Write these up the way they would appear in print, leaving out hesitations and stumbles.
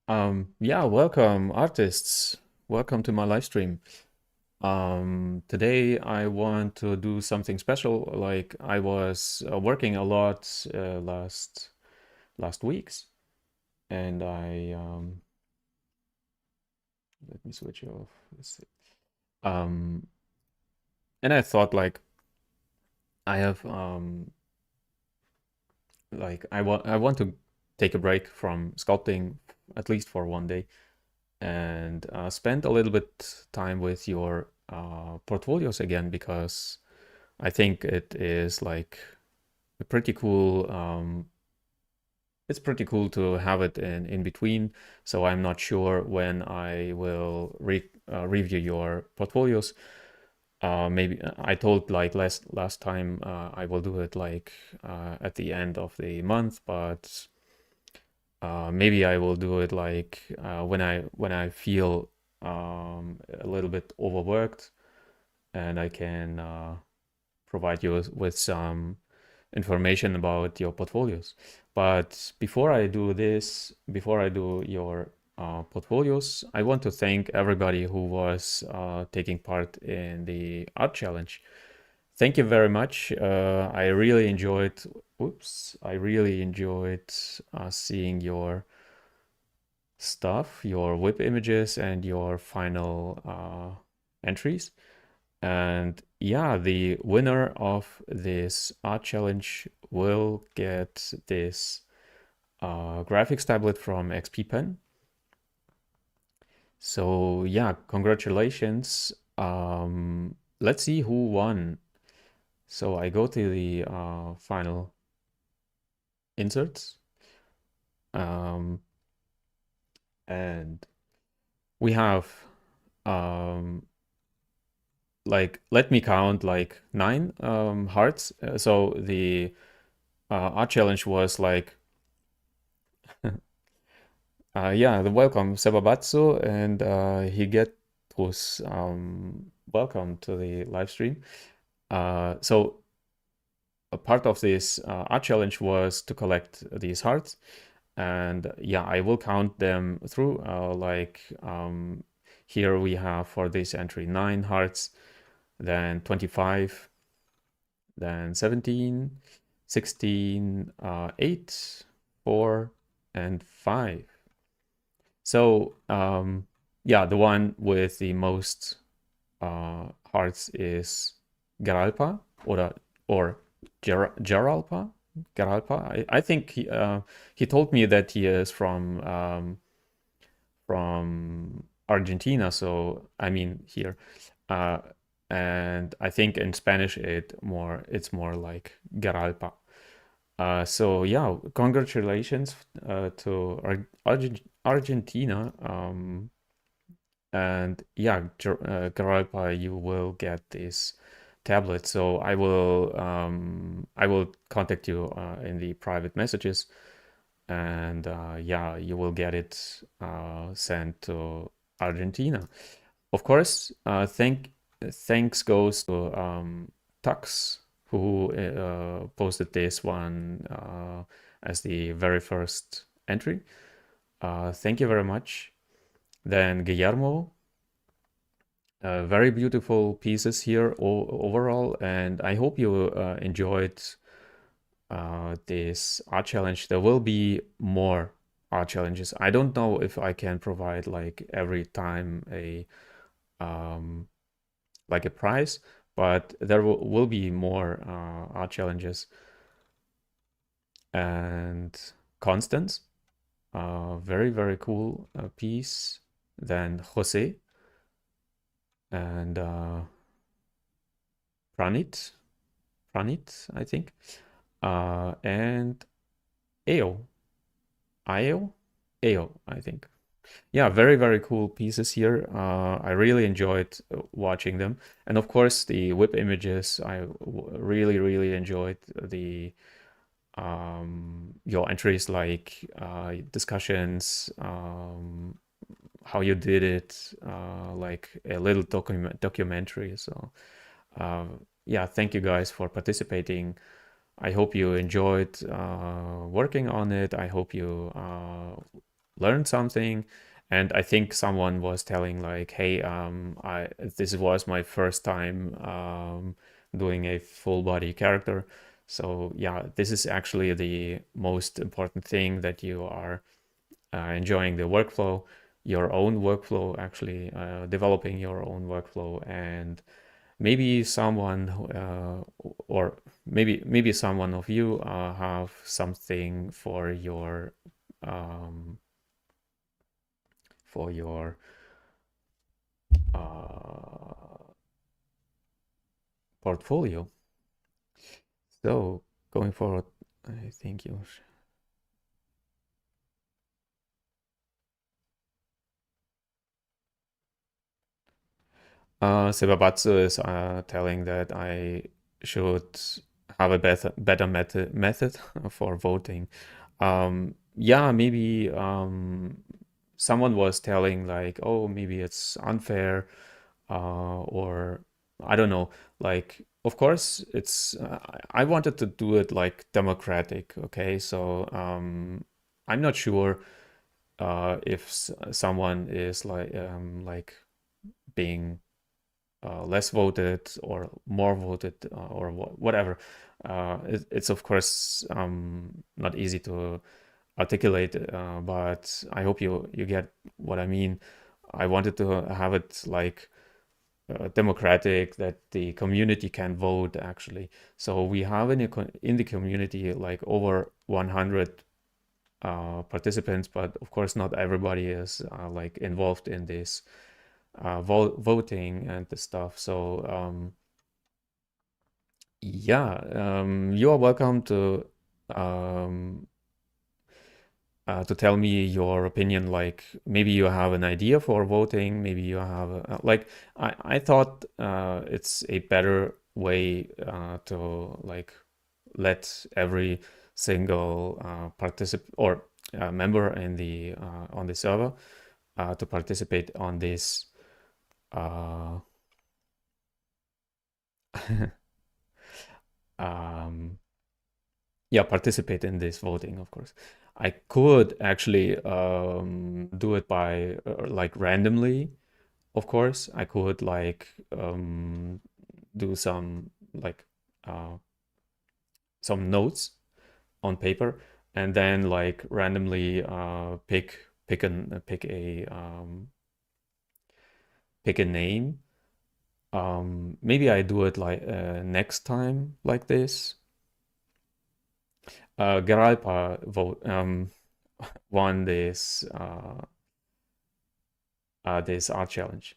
Yeah, welcome artists. Welcome to my live stream. Today I want to do something special. Like I was working a lot last weeks, and I let me switch off. Let's see. Um, and I thought like I have like I want to take a break from sculpting at least for one day and spend a little bit time with your portfolios again because I think it is like a pretty cool. It's pretty cool to have it in between. So I'm not sure when I will review your portfolios. Maybe I told like last time I will do it like at the end of the month, but maybe I will do it like when I feel a little bit overworked and I can provide you with some information about your portfolios. But before I do this, before I do your portfolios, I want to thank everybody who was taking part in the art challenge. Thank you very much. I really enjoyed. Oops, I really enjoyed seeing your stuff, your whip images, and your final entries. And yeah, the winner of this art challenge will get this graphics tablet from XP Pen. So yeah, congratulations. Let's see who won. So I go to the final inserts. Um, and we have um, like let me count like 9 hearts. So the art challenge was like yeah, the welcome Sebabatsu, and he get was welcome to the live stream. So a part of this art challenge was to collect these hearts, and yeah, I will count them through. Like here we have for this entry 9 hearts, then 25, then 17, 16, 8, 4, and 5. So yeah, the one with the most hearts is Garalpa or Geralpa. Garalpa. I think he told me that he is from Argentina. So I mean here, uh, and I think in Spanish it's more like Garalpa. So yeah, congratulations to Argentina. And yeah, Garalpa, you will get this tablet. So I will contact you in the private messages, and yeah, you will get it sent to Argentina. Of course, thanks goes to Tux, who posted this one as the very first entry. Thank you very much. Then Guillermo, very beautiful pieces here overall, and I hope you enjoyed this art challenge. There will be more art challenges. I don't know if I can provide like every time a um, like a prize, but there will be more art challenges. And Constance, very, very cool piece. Then Jose and Pranit, I think, and Ao, Ao, Ao, I think. Yeah, very, very cool pieces here. I really enjoyed watching them. And of course, the whip images, really, really enjoyed the your entries like discussions, how you did it, like a little documentary. So yeah, thank you guys for participating. I hope you enjoyed working on it. I hope you learned something. And I think someone was telling like, hey, this was my first time doing a full body character. So yeah, this is actually the most important thing, that you are enjoying the workflow, your own workflow, actually developing your own workflow. And maybe someone or maybe someone of you have something um, for your portfolio. So going forward, I think you. Sebabatsu is telling that I should have a better method for voting. Yeah, maybe someone was telling like, oh, maybe it's unfair, or I don't know. Like, of course, it's. I wanted to do it like democratic. Okay, so I'm not sure if someone is like being less voted or more voted, or whatever. It's of course not easy to articulate, but I hope you get what I mean. I wanted to have it like democratic, that the community can vote actually. So we have in the community like over 100 participants, but of course not everybody is like involved in this voting and the stuff. So yeah, you are welcome um, to tell me your opinion. Like maybe you have an idea for voting. Maybe you have like I thought it's a better way to like let every single participant or member in the on the server to participate on this. Uh, um, yeah, participate in this voting, of course. I could actually do it by like randomly, of course. I could like do uh, some notes on paper, and then like randomly pick a name. Maybe I do it like next time like this. Geralpa won this art challenge.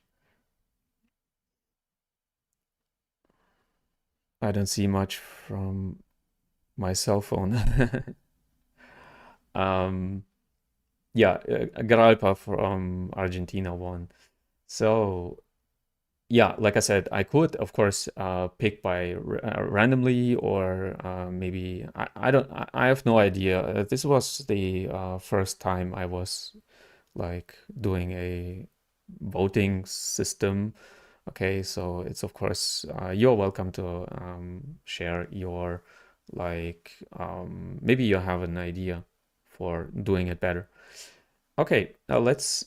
I don't see much from my cell phone. um, yeah, Geralpa from Argentina won. So yeah, like I said, I could of course pick by randomly, or maybe I don't. I have no idea. This was the first time I was like doing a voting system. Okay, so it's of course you're welcome to share your like maybe you have an idea for doing it better. Okay, now let's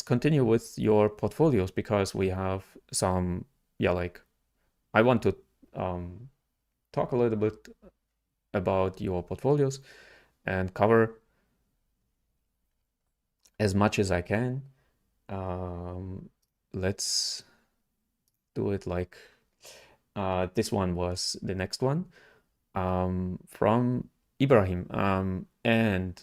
continue with your portfolios, because we have some, yeah, like I want to um, talk a little bit about your portfolios and cover as much as I can. Um, let's do it like this one was the next one from Ibrahim. And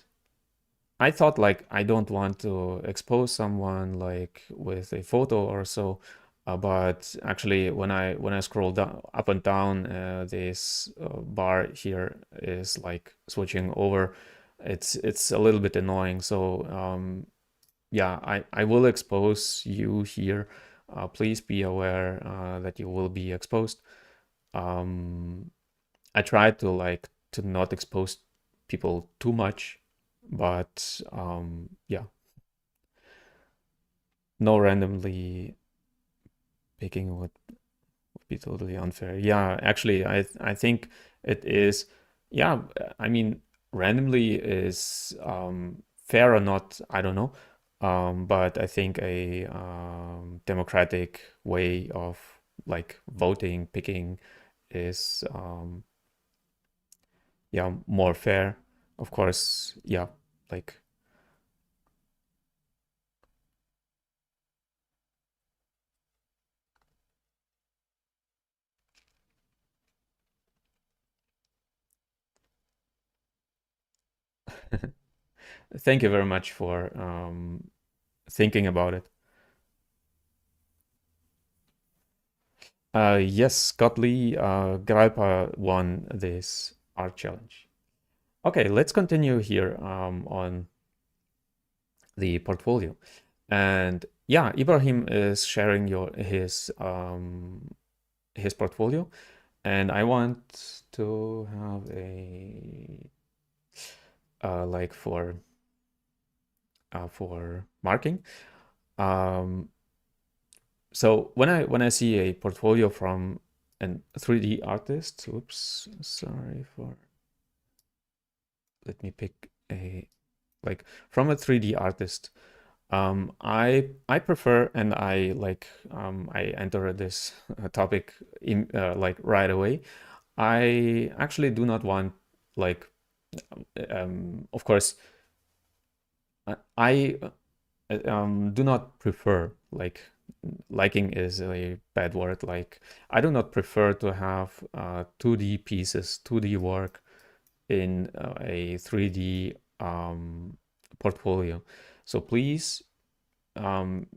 I thought like I don't want to expose someone like with a photo or so, but actually when I scroll down up and down, this bar here is like switching over. It's a little bit annoying. So yeah, I will expose you here. Please be aware that you will be exposed. Um, I try to like to not expose people too much, but yeah, no randomly picking would be totally unfair. Yeah, actually, I think it is. Yeah, I mean, randomly is fair or not, I don't know. But I think a democratic way of like voting, picking is yeah, more fair. Of course, yeah, like thank you very much for thinking about it. Yes, Scott Lee, Gralpa won this art challenge. Okay, let's continue here on the portfolio. And yeah, Ibrahim is sharing his portfolio, and I want to have a like for marking. Um, so when I see a portfolio from a 3D artist, oops, sorry for, let me pick a, like from a 3D artist. I prefer, and I enter this topic in like right away. I actually do not want like of course I do not prefer, like, liking is a bad word, like I do not prefer to have 2D pieces, 2D work in a 3D portfolio. So please, um,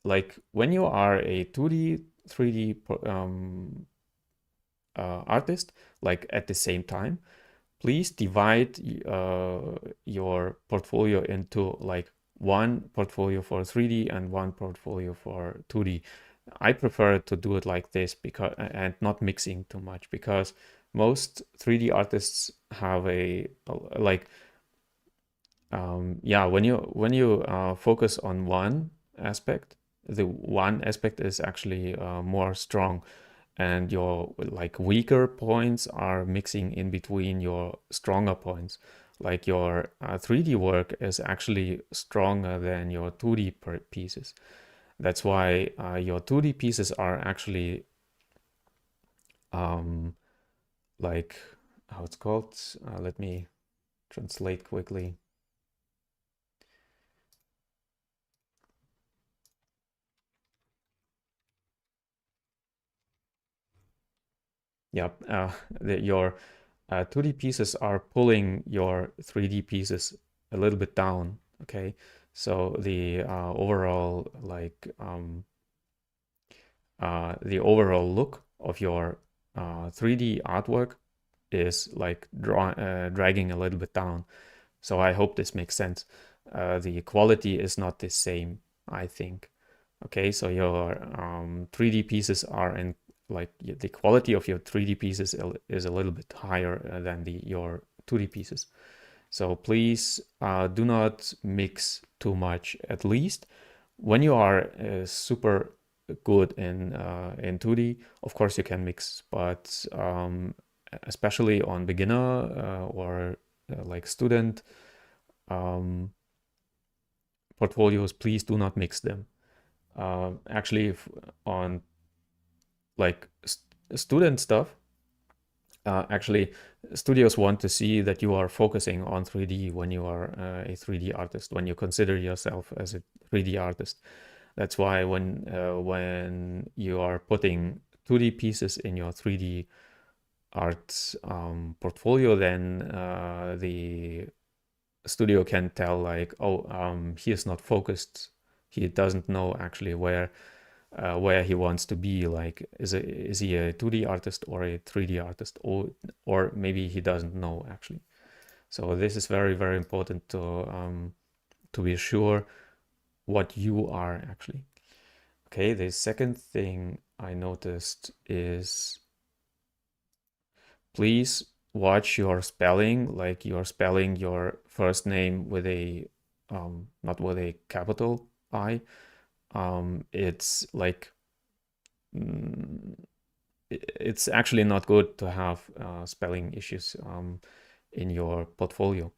like when you are a 2D, 3D artist, like at the same time, please divide your portfolio into like one portfolio for 3D and one portfolio for 2D. I prefer to do it like this because, and not mixing too much, because most 3D artists have a like yeah, when you focus on one aspect, the one aspect is actually more strong, and your like weaker points are mixing in between your stronger points. Like your 3D work is actually stronger than your 2D pieces. That's why your 2D pieces are actually um, like, how it's called. Let me translate quickly. Yeah, your 2D pieces are pulling your 3D pieces a little bit down. Okay, so the overall look of your 3D artwork is like dragging a little bit down. So I hope this makes sense. The quality is not the same, I think. Okay, so your 3D pieces are in, like, the quality of your 3D pieces is a little bit higher than your 2D pieces. So please do not mix too much. At least when you are super good in 2D, of course you can mix, but especially on beginner or like student um, portfolios, please do not mix them. Actually, on like student stuff, actually, studios want to see that you are focusing on 3D when you are a 3D artist, when you consider yourself as a 3D artist. That's why when you are putting 2D pieces in your 3D art portfolio, then the studio can tell, like, oh, he is not focused. He doesn't know actually where he wants to be. Like, is he a 2D artist or a 3D artist, or maybe he doesn't know actually. So this is very, very important to be sure what you are actually. Okay, the second thing I noticed is, please watch your spelling, like you're spelling your first name with a not with a capital I. It's like it's actually not good to have spelling issues. in your portfolio.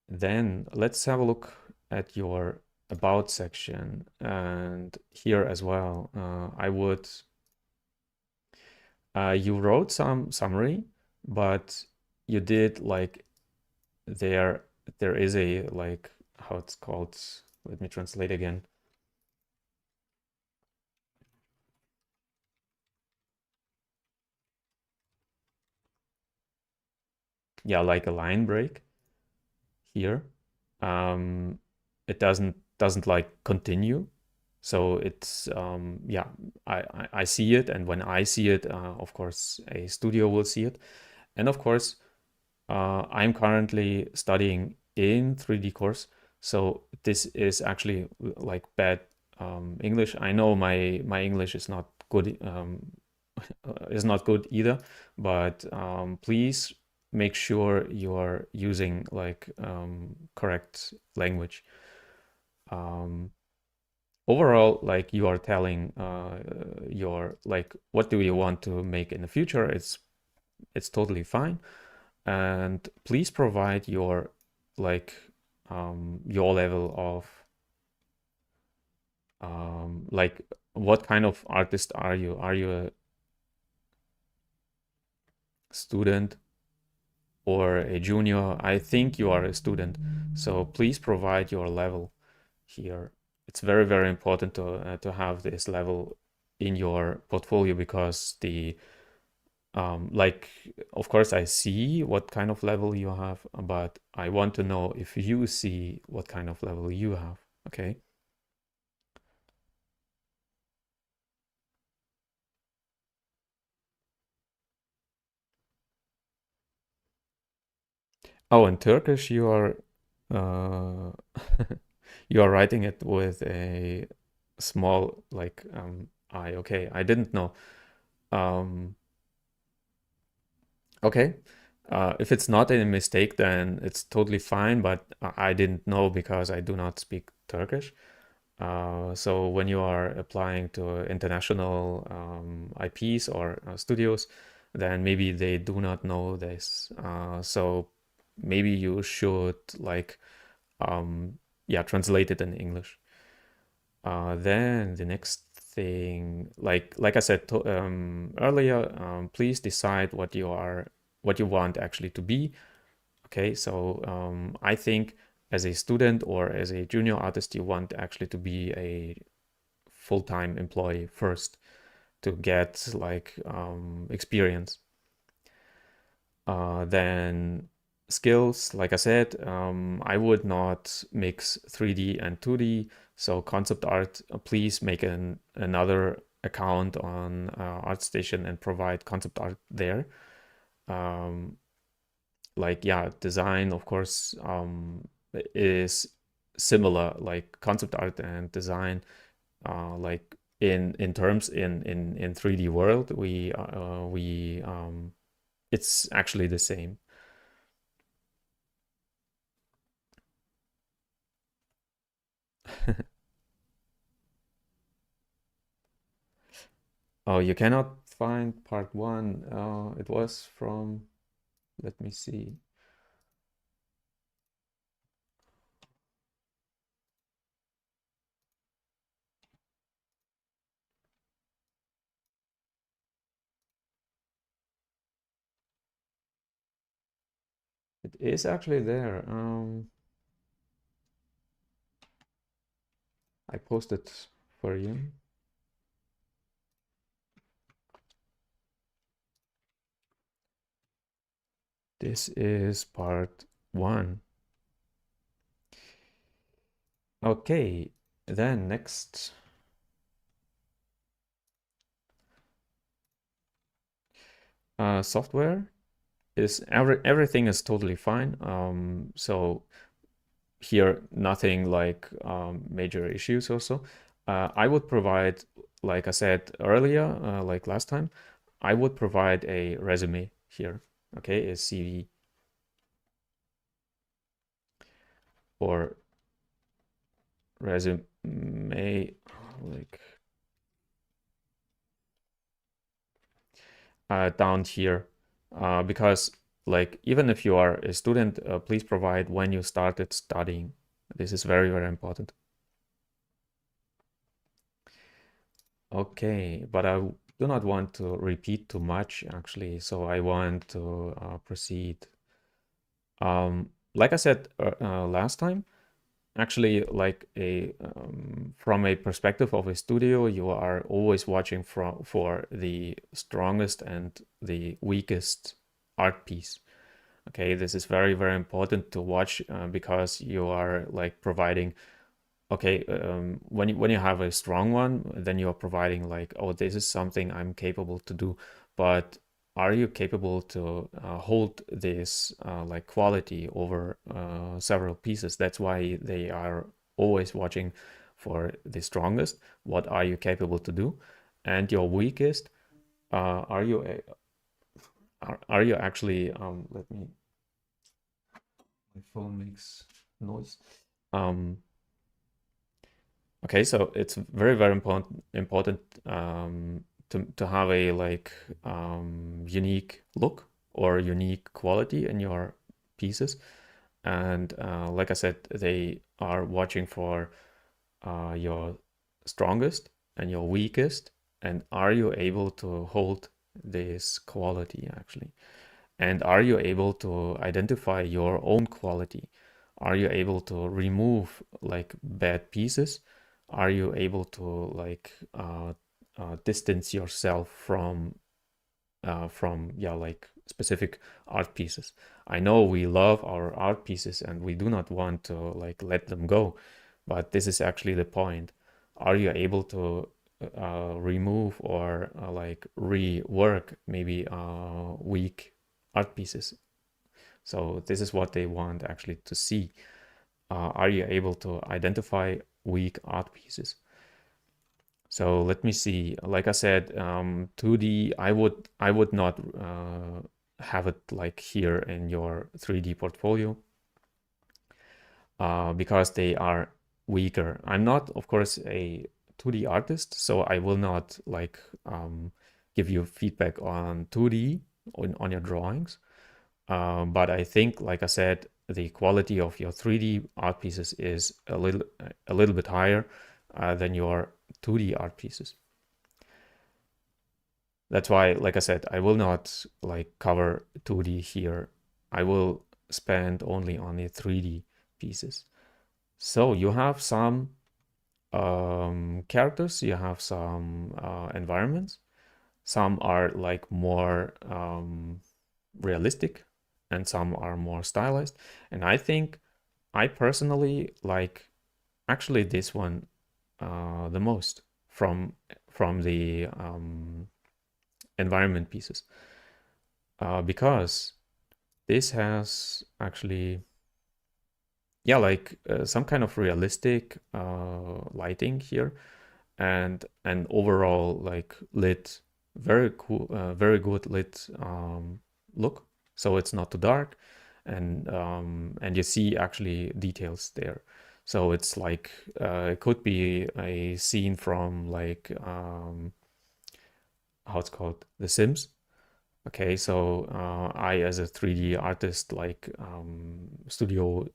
Then let's have a look at your about section, and here as well, I would you wrote some summary, but you did like there there is a like how it's called. Let me translate again. Yeah, like a line break here. Um, it doesn't like continue. So it's yeah, I see it, and when I see it, of course, a studio will see it. And of course, I'm currently studying in 3D course, so this is actually like bad English. I know my English is not good either, but please make sure you're using like correct language. Um, Overall, like you are telling your like what do you want to make in the future. It's totally fine, and please provide your like your level of like what kind of artist are you? Are you a student or a junior? I think you are a student, so please provide your level here. It's very, very important to have this level in your portfolio, because the like of course I see what kind of level you have, but I want to know if you see what kind of level you have. Okay. Oh, in Turkish you are uh you are writing it with a small like I. Okay, I didn't know. um Okay. If it's not a mistake, then it's totally fine, but I didn't know because I do not speak Turkish. So when you are applying to international IPs or studios, then maybe they do not know this. So maybe you should like, yeah, translate it in English. Then the next thing, like I said earlier, please decide what you want actually to be. Okay, so I think as a student or as a junior artist, you want actually to be a full-time employee first to get like experience. Then skills, like I said, I would not mix 3D and 2D. So concept art, please make another account on ArtStation and provide concept art there. Um, like yeah, design of course is similar, like concept art and design, like in terms in 3D world, we it's actually the same. Oh, you cannot find part one. It was from, let me see. It is actually there. I posted for you. This is part one. Okay, then next. Software is everything is totally fine. So here nothing like major issues also. I would provide, like I said earlier, like last time, I would provide a resume here. Okay, a CV or resume, like down here, because like even if you are a student, please provide when you started studying. This is very, very important. Okay, but I do not want to repeat too much actually, so I want to proceed. Like I said last time, actually, like a from a perspective of a studio, you are always watching for the strongest and the weakest art piece. Okay, this is very, very important to watch because you are like providing, okay, when you have a strong one, then you are providing like, oh, this is something I'm capable to do, but are you capable to hold this like quality over several pieces? That's why they are always watching for the strongest. What are you capable to do? And your weakest, are you are you actually let me, my phone makes noise. Um, okay, so it's very, very important to have a like unique look or unique quality in your pieces. And like I said, they are watching for your strongest and your weakest, and are you able to hold this quality actually? And are you able to identify your own quality? Are you able to remove like bad pieces? Are you able to like distance yourself from yeah, like specific art pieces? I know we love our art pieces and we do not want to like let them go, but this is actually the point. Are you able to remove or like rework maybe weak art pieces? So this is what they want actually to see. Are you able to identify weak art pieces? So let me see. Like I said, 2D, I would not have it like here in your 3D portfolio because they are weaker. I'm not, of course, a 2D artist, so I will not like give you feedback on 2D on your drawings. But I think, like I said, the quality of your 3D art pieces is a little bit higher than your 2D art pieces. That's why, like I said, I will not like cover 2D here. I will spend only on the 3D pieces. So you have some characters, you have some environments. Some are like more realistic and some are more stylized. And I think I personally like actually this one the most from the environment pieces because this has actually yeah, like some kind of realistic lighting here and an overall like lit, very cool, very good lit look. So it's not too dark, and you see actually details there. So it's like it could be a scene from like how it's called, The Sims. Okay, so I as a 3D artist, like studio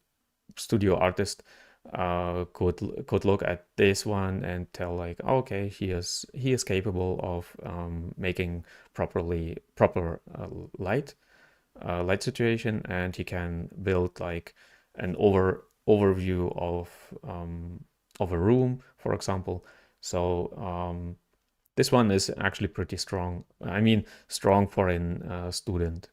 artist, could look at this one and tell like, oh, okay, he is capable of making proper light situation, and he can build like an overview of a room, for example. So this one is actually pretty strong. I mean, strong for a student.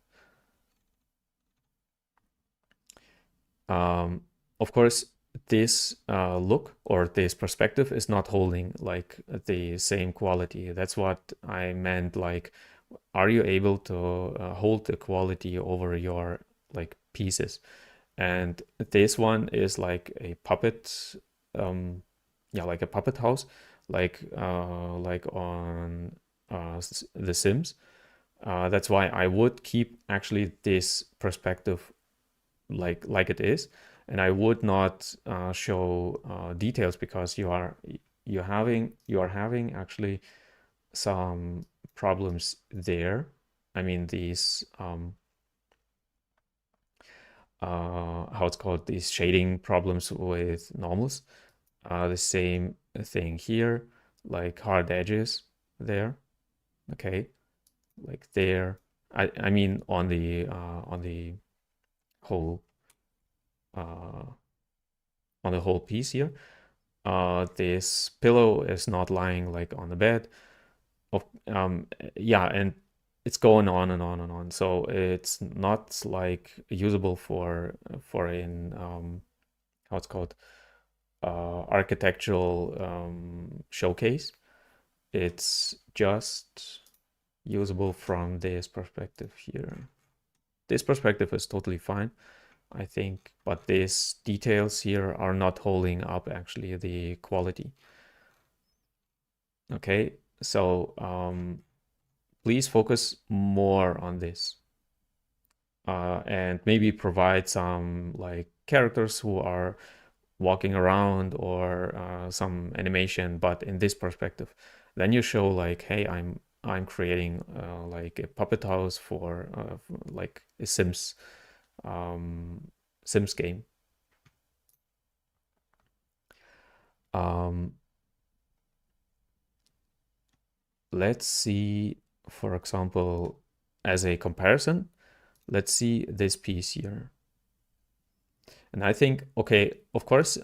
Of course, this look or this perspective is not holding like the same quality. That's what I meant. Like, are you able to hold the quality over your like pieces? And this one is like a puppet, yeah, like a puppet house, like on The Sims. That's why I would keep actually this perspective like it is, and I would not show details because you are having actually some problems there. I mean, these how it's called, these shading problems with normals. The same thing here, like hard edges there, okay, like there. I mean on the whole uh, on the whole piece here. This pillow is not lying like on the bed. Of yeah, and it's going on and on and on. So it's not like usable for an how it's called architectural showcase. It's just usable from this perspective here. This perspective is totally fine, I think, but these details here are not holding up actually the quality. Okay, so please focus more on this and maybe provide some like characters who are walking around or some animation, but in this perspective. Then you show like, hey, I'm creating like a puppet house for like a Sims game. Let's see, for example, as a comparison, let's see this piece here. And I think, okay, of course,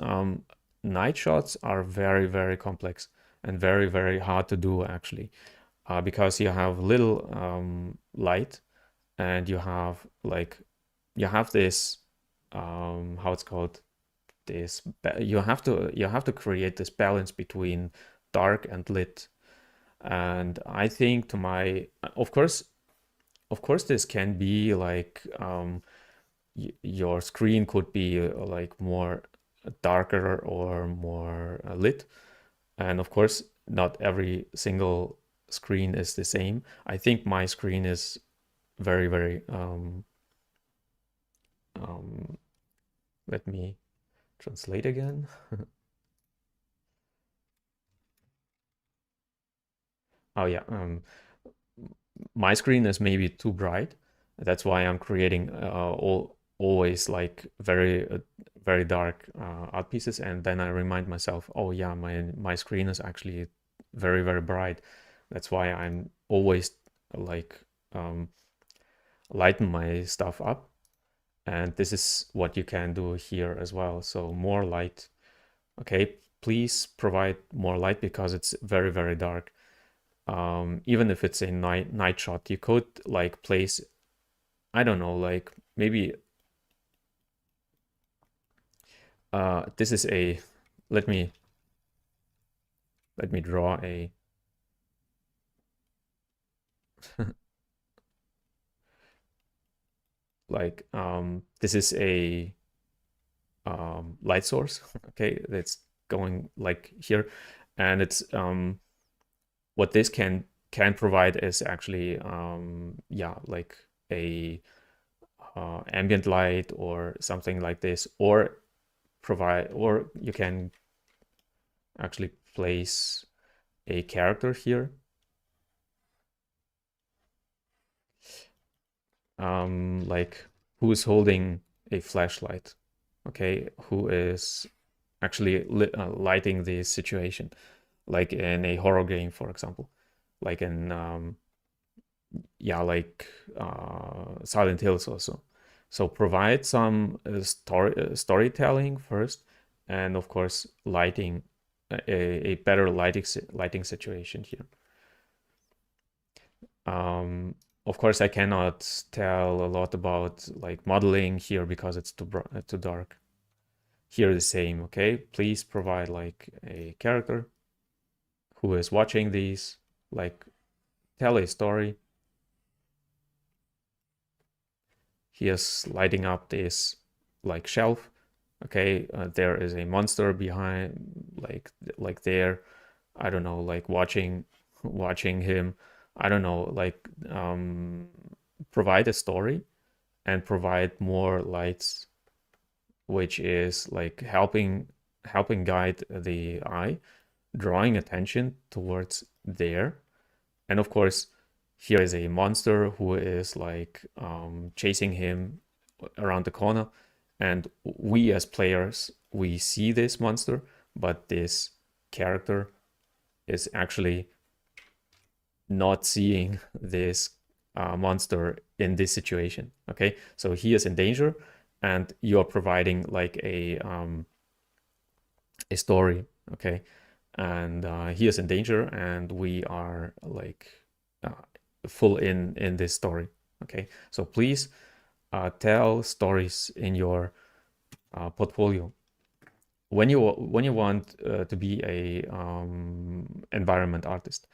night shots are very, very complex and very, very hard to do actually, because you have little light and you have like, you have this, how it's called, this, you have to create this balance between dark and lit. And I think to my, of course, this can be like, your screen could be like more darker or more lit. And of course, not every single screen is the same. I think my screen is very, very, let me translate again. Oh yeah, my screen is maybe too bright. That's why I'm creating always like very dark art pieces, and then I remind myself, oh yeah, my screen is actually very, very bright. That's why I'm always like lighten my stuff up, and this is what you can do here as well. So more light. Okay, please provide more light because it's very, very dark. Even if it's a night shot, you could like place, I don't know, like maybe this is a, let me draw a like this is a light source. Okay, that's going like here, and it's what this can provide is actually yeah, like a ambient light or something like this, or provide, or you can actually place a character here, like who is holding a flashlight, okay, who is actually lighting the situation, like in a horror game, for example, like in yeah, like Silent Hills also. So provide some storytelling first, and of course lighting, a better lighting situation here. Of course, I cannot tell a lot about like modeling here because it's too dark. Here the same, okay? Please provide like a character who is watching these, like tell a story. He is lighting up this like shelf. Okay, there is a monster behind, like there. I don't know, like watching him. I don't know, like provide a story and provide more lights, which is like helping guide the eye, drawing attention towards there. And of course, here is a monster who is like chasing him around the corner, and we as players, we see this monster, but this character is actually not seeing this monster in this situation. Okay, so he is in danger, and you are providing like a story. Okay, and he is in danger, and we are like uh, full in this story. Okay, so please tell stories in your portfolio. When you want to be a environment artist,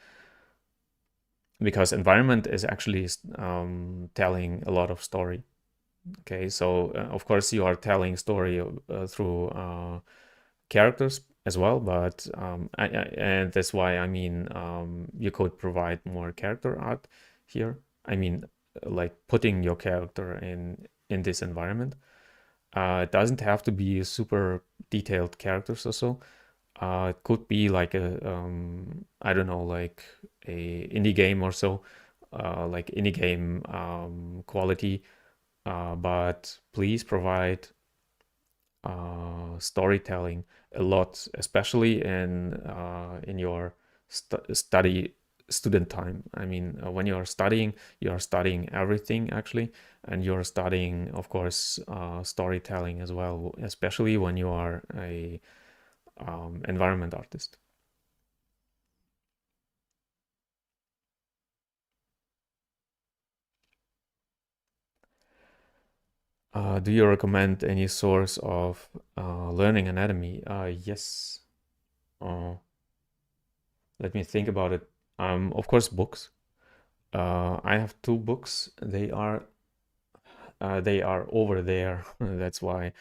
because environment is actually telling a lot of story. Okay, so of course you are telling story through characters as well, but and that's why I mean you could provide more character art here. I mean, like putting your character in this environment. It doesn't have to be super detailed characters or so. It could be like a I don't know, like a indie game or so, like indie game quality. But please provide storytelling a lot, especially in your study student time. I mean, when you are studying everything actually, and you're studying, of course, storytelling as well, especially when you are a environment artist. Do you recommend any source of learning anatomy? Yes. Uh, Let me think about it. Of course, books. I have two books. They are over there. That's why.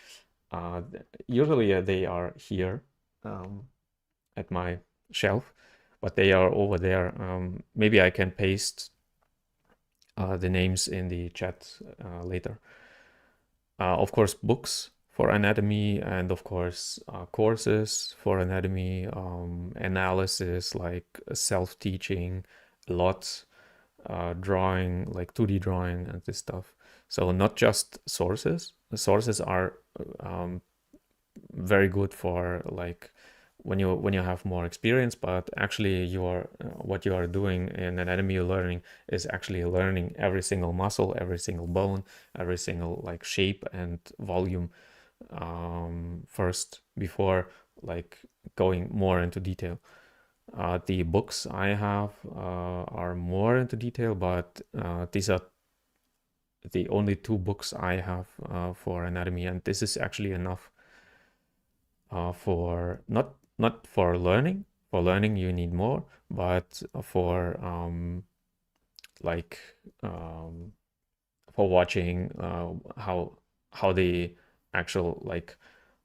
Usually they are here at my shelf, but they are over there. Maybe I can paste the names in the chat later. Of course, books for anatomy, and of course, courses for anatomy, analysis like self-teaching, a lot, drawing like 2D drawing and this stuff. So not just sources. The sources are um, very good for like when you have more experience, but actually your what you are doing in anatomy learning is actually learning every single muscle, every single bone, every single like shape and volume first before like going more into detail. The books I have are more into detail, but these are the only two books I have for anatomy, and this is actually enough for not for learning. For learning, you need more, but like um, for watching how the actual like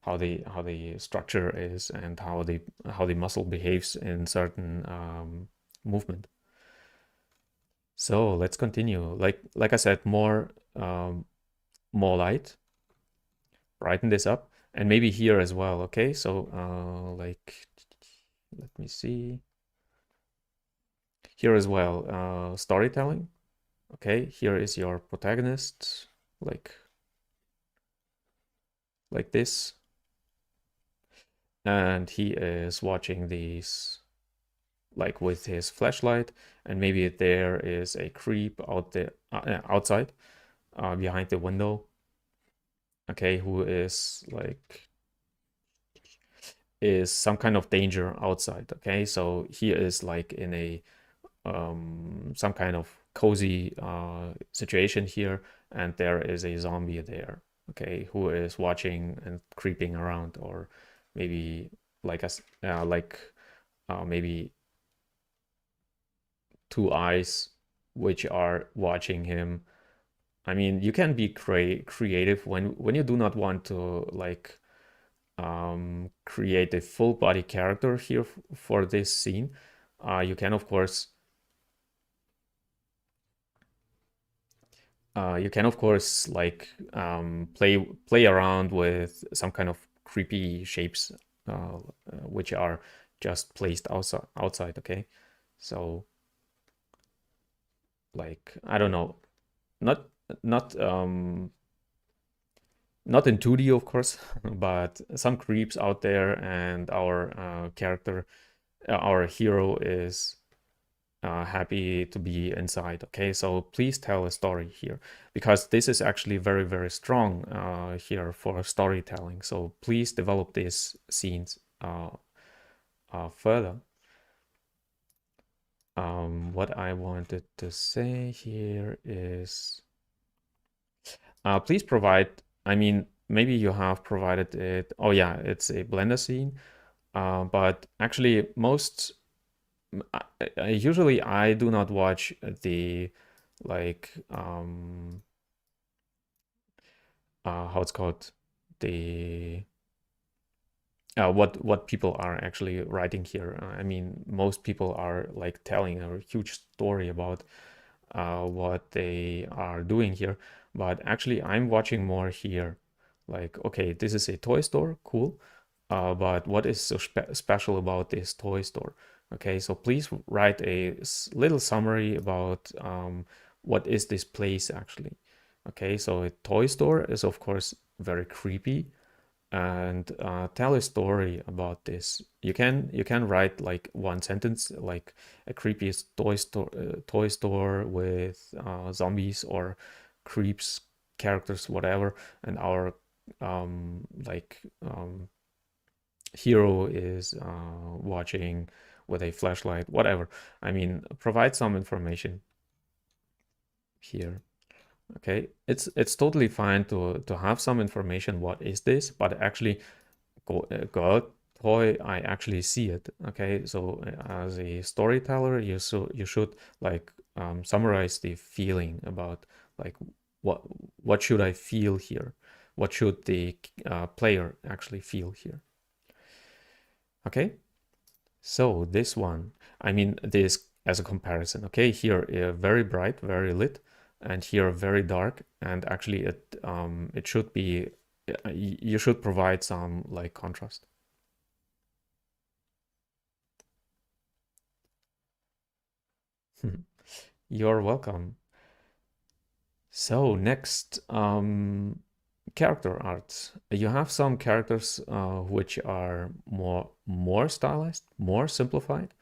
how the structure is and how the muscle behaves in certain movement. So let's continue. Like I said, more light, brighten this up, and maybe here as well. Okay, so like let me see here as well. Storytelling. Okay, here is your protagonist, like this, and he is watching these like with his flashlight, and maybe there is a creep outside behind the window. Okay, who is some kind of danger outside. Okay, so he is like in a some kind of cozy situation here, and there is a zombie there. Okay, who is watching and creeping around, or maybe like us, maybe two eyes which are watching him. I mean, you can be creative when you do not want to like create a full body character here for this scene. You can of course like play around with some kind of creepy shapes which are just placed outside. Okay, so like I don't know, not not not in 2D, of course, but some creeps out there, and our character, our hero is happy to be inside. Okay, so please tell a story here, because this is actually very, very strong here for storytelling. So please develop these scenes further. What I wanted to say here is, please provide, I mean, maybe you have provided it. Oh yeah, it's a Blender scene. But actually usually I do not watch the, like, how it's called, the what people are actually writing here. I mean, most people are like telling a huge story about what they are doing here, but actually I'm watching more here. Like, okay, this is a toy store, cool, but what is so special about this toy store? Okay, so please write a little summary about what is this place actually. Okay, so a toy store is of course very creepy, and tell a story about this. You can write like one sentence, like a creepy toy store with zombies or creeps, characters, whatever, and our like hero is watching with a flashlight, whatever. I mean, provide some information here. Okay, it's totally fine to have some information. What is this? But actually, go toy, I actually see it. Okay, so as a storyteller, you should like summarize the feeling about, like, what what should I feel here? What should the player actually feel here? Okay, so this one, I mean, this as a comparison. Okay, here very bright, very lit, and here very dark, and actually it should be, you should provide some like contrast. You're welcome. So next, character art. You have some characters which are more stylized, more simplified,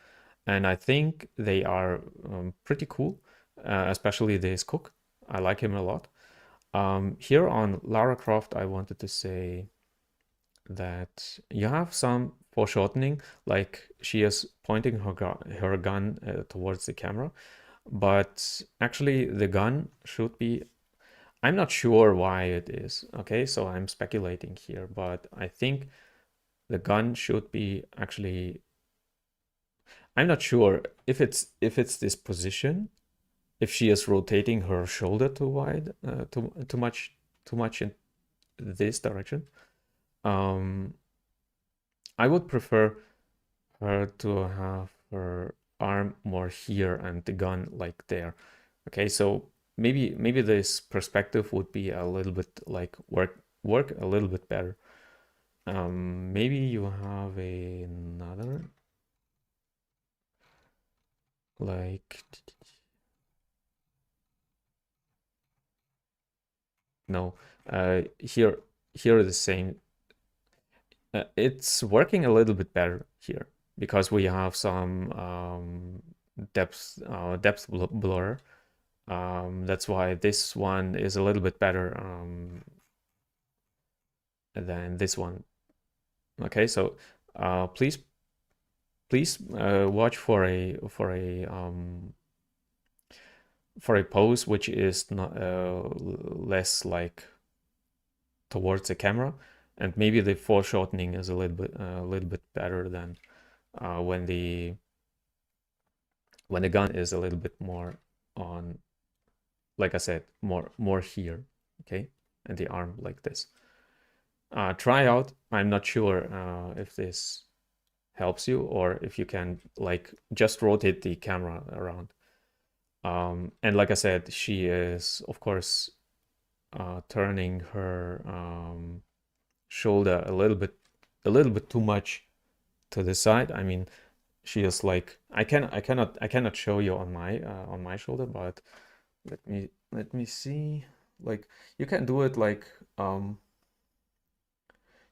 and I think they are pretty cool. Especially this cook. I like him a lot. Here on Lara Croft, I wanted to say that you have some foreshortening, like she is pointing her gun towards the camera, but actually the gun should be, I'm not sure why it is, okay, so I'm speculating here, but I think the gun should be actually, I'm not sure if it's this position, if she is rotating her shoulder too wide, too much in this direction. um I would prefer her to have her arm more here and the gun like there. Okay, so maybe this perspective would be a little bit like work a little bit better. Maybe you have another, like, no, here the same. It's working a little bit better here because we have some depth blur. That's why this one is a little bit better than this one. Okay, so please watch for a pose which is not less like towards the camera, and maybe the foreshortening is a little bit better than when the gun is a little bit more on, like I said, more here. Okay, and the arm like this. Try out. I'm not sure if this helps you, or if you can like just rotate the camera around. And like I said, she is of course turning her shoulder a little bit too much to the side. I mean, she is like, I cannot show you on my shoulder, but let me see. Like, you can do it like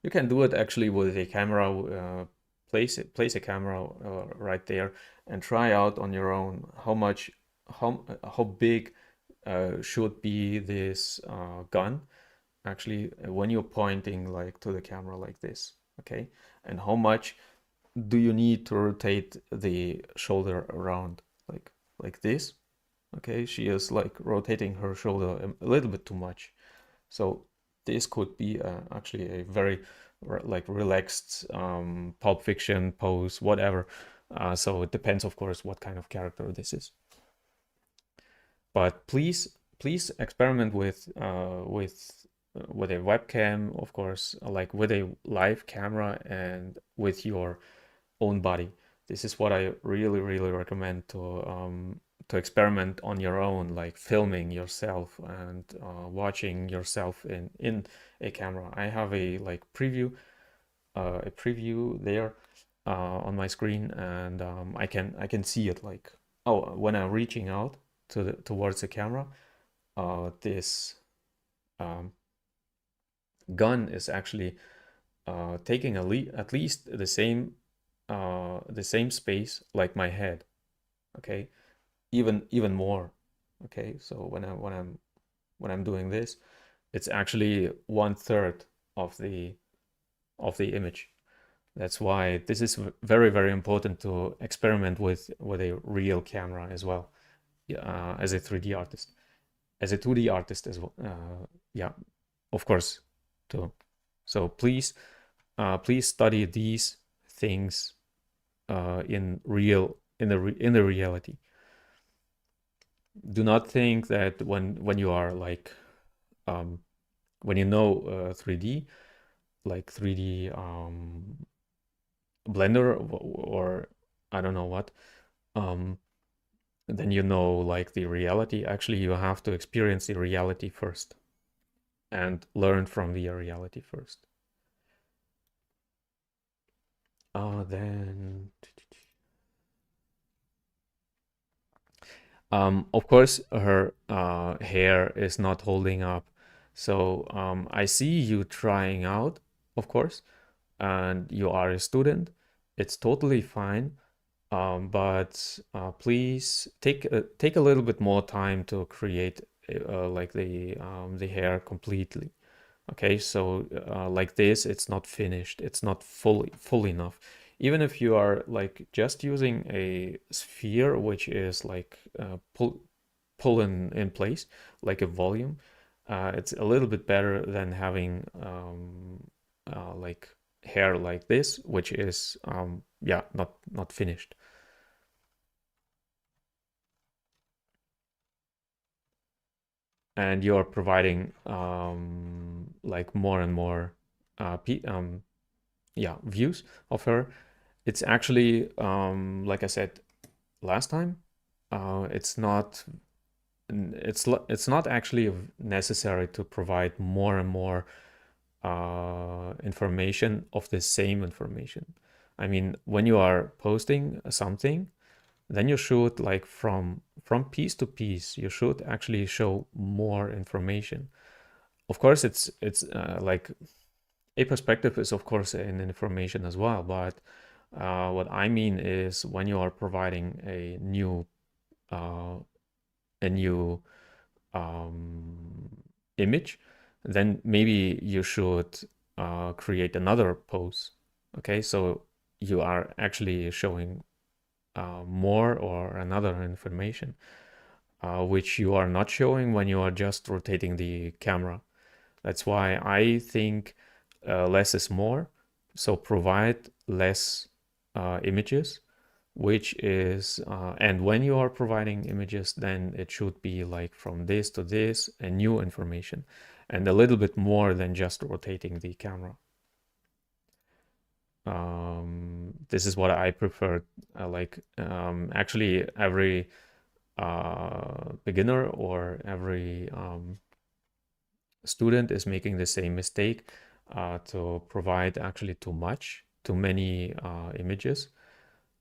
You can do it actually with a camera. Place a camera right there and try out on your own how big should be this gun actually when you're pointing like to the camera like this, okay? And how much do you need to rotate the shoulder around like this? Okay, she is like rotating her shoulder a little bit too much. So this could be actually a very like relaxed Pulp Fiction pose, whatever. So it depends, of course, what kind of character this is. But please experiment with a webcam, of course, like with a live camera and with your own body. This is what I really recommend to experiment on your own, like filming yourself and watching yourself in a camera. I have a preview there on my screen, and I can see it like, oh, when I'm reaching out towards the camera, this um, gun is actually taking at least the same space like my head. Okay, even more. Okay, so when I'm doing this, it's actually 1/3 of the image. That's why this is very important to experiment with a real camera as well, as a 3D artist, as a 2D artist as well. Yeah, of course, too. So please study these things in the reality. Do not think that when you are like when you know 3D, like 3D Blender or I don't know what, then you know like the reality. Actually, you have to experience the reality first and learn from the reality first. Then of course, her hair is not holding up. So I see you trying out, of course, and you are a student. It's totally fine. But please take a little bit more time to create like the hair completely. Okay, so like this, it's not finished. It's not full enough. Even if you are like just using a sphere, which is like pull in place, like a volume, it's a little bit better than having like hair like this, which is yeah, not finished. And you're providing like more and more yeah, views of her. It's actually like I said last time, it's not actually necessary to provide more and more information of the same information. I mean, when you are posting something, then you should like from piece to piece, you should actually show more information. Of course, it's like a perspective is of course an information as well, but what I mean is when you are providing uh, a new image, then maybe you should create another pose. Okay, so you are actually showing more or another information, which you are not showing when you are just rotating the camera. That's why I think less is more. So provide less images, which is, and when you are providing images, then it should be like from this to this and new information, and a little bit more than just rotating the camera. This is what I prefer. Like actually every beginner or every student is making the same mistake to provide actually too many images,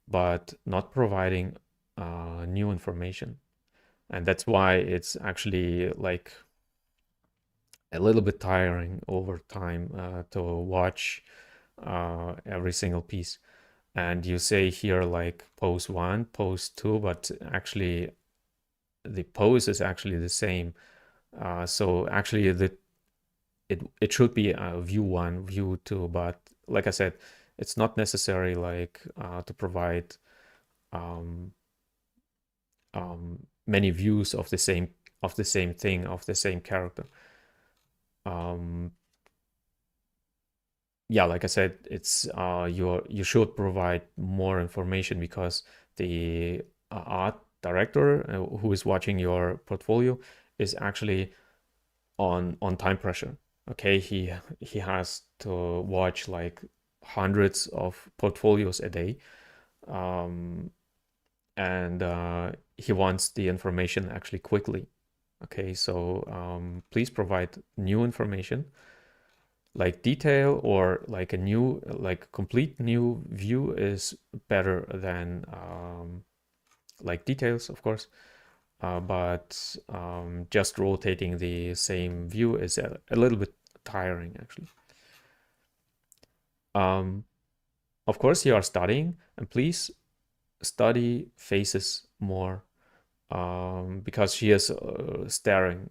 but not providing new information. And that's why it's actually like a little bit tiring over time to watch every single piece. And you say here like pose 1, pose 2, but actually the pose is actually the same. So actually it should be view 1, view 2, but like I said, it's not necessary like to provide um, many views of the same thing, of the same character. Yeah, like I said, it's you should provide more information because the art director who is watching your portfolio is actually on time pressure. Okay, he has to watch like hundreds of portfolios a day, and he wants the information actually quickly. Okay, so please provide new information like detail, or like a new, like complete new view is better than like details, of course. But just rotating the same view is a little bit tiring, actually. Of course, you are studying, and please study faces more, because she is staring.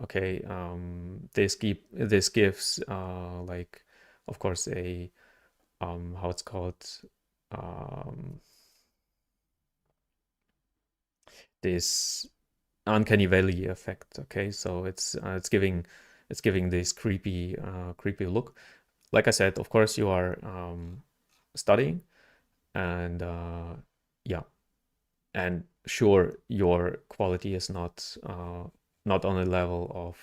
Okay, this gives like, of course, a how it's called, um, this uncanny valley effect. Okay, so it's giving this creepy look. Like I said, of course, you are studying, and yeah, and sure, your quality is not on a level of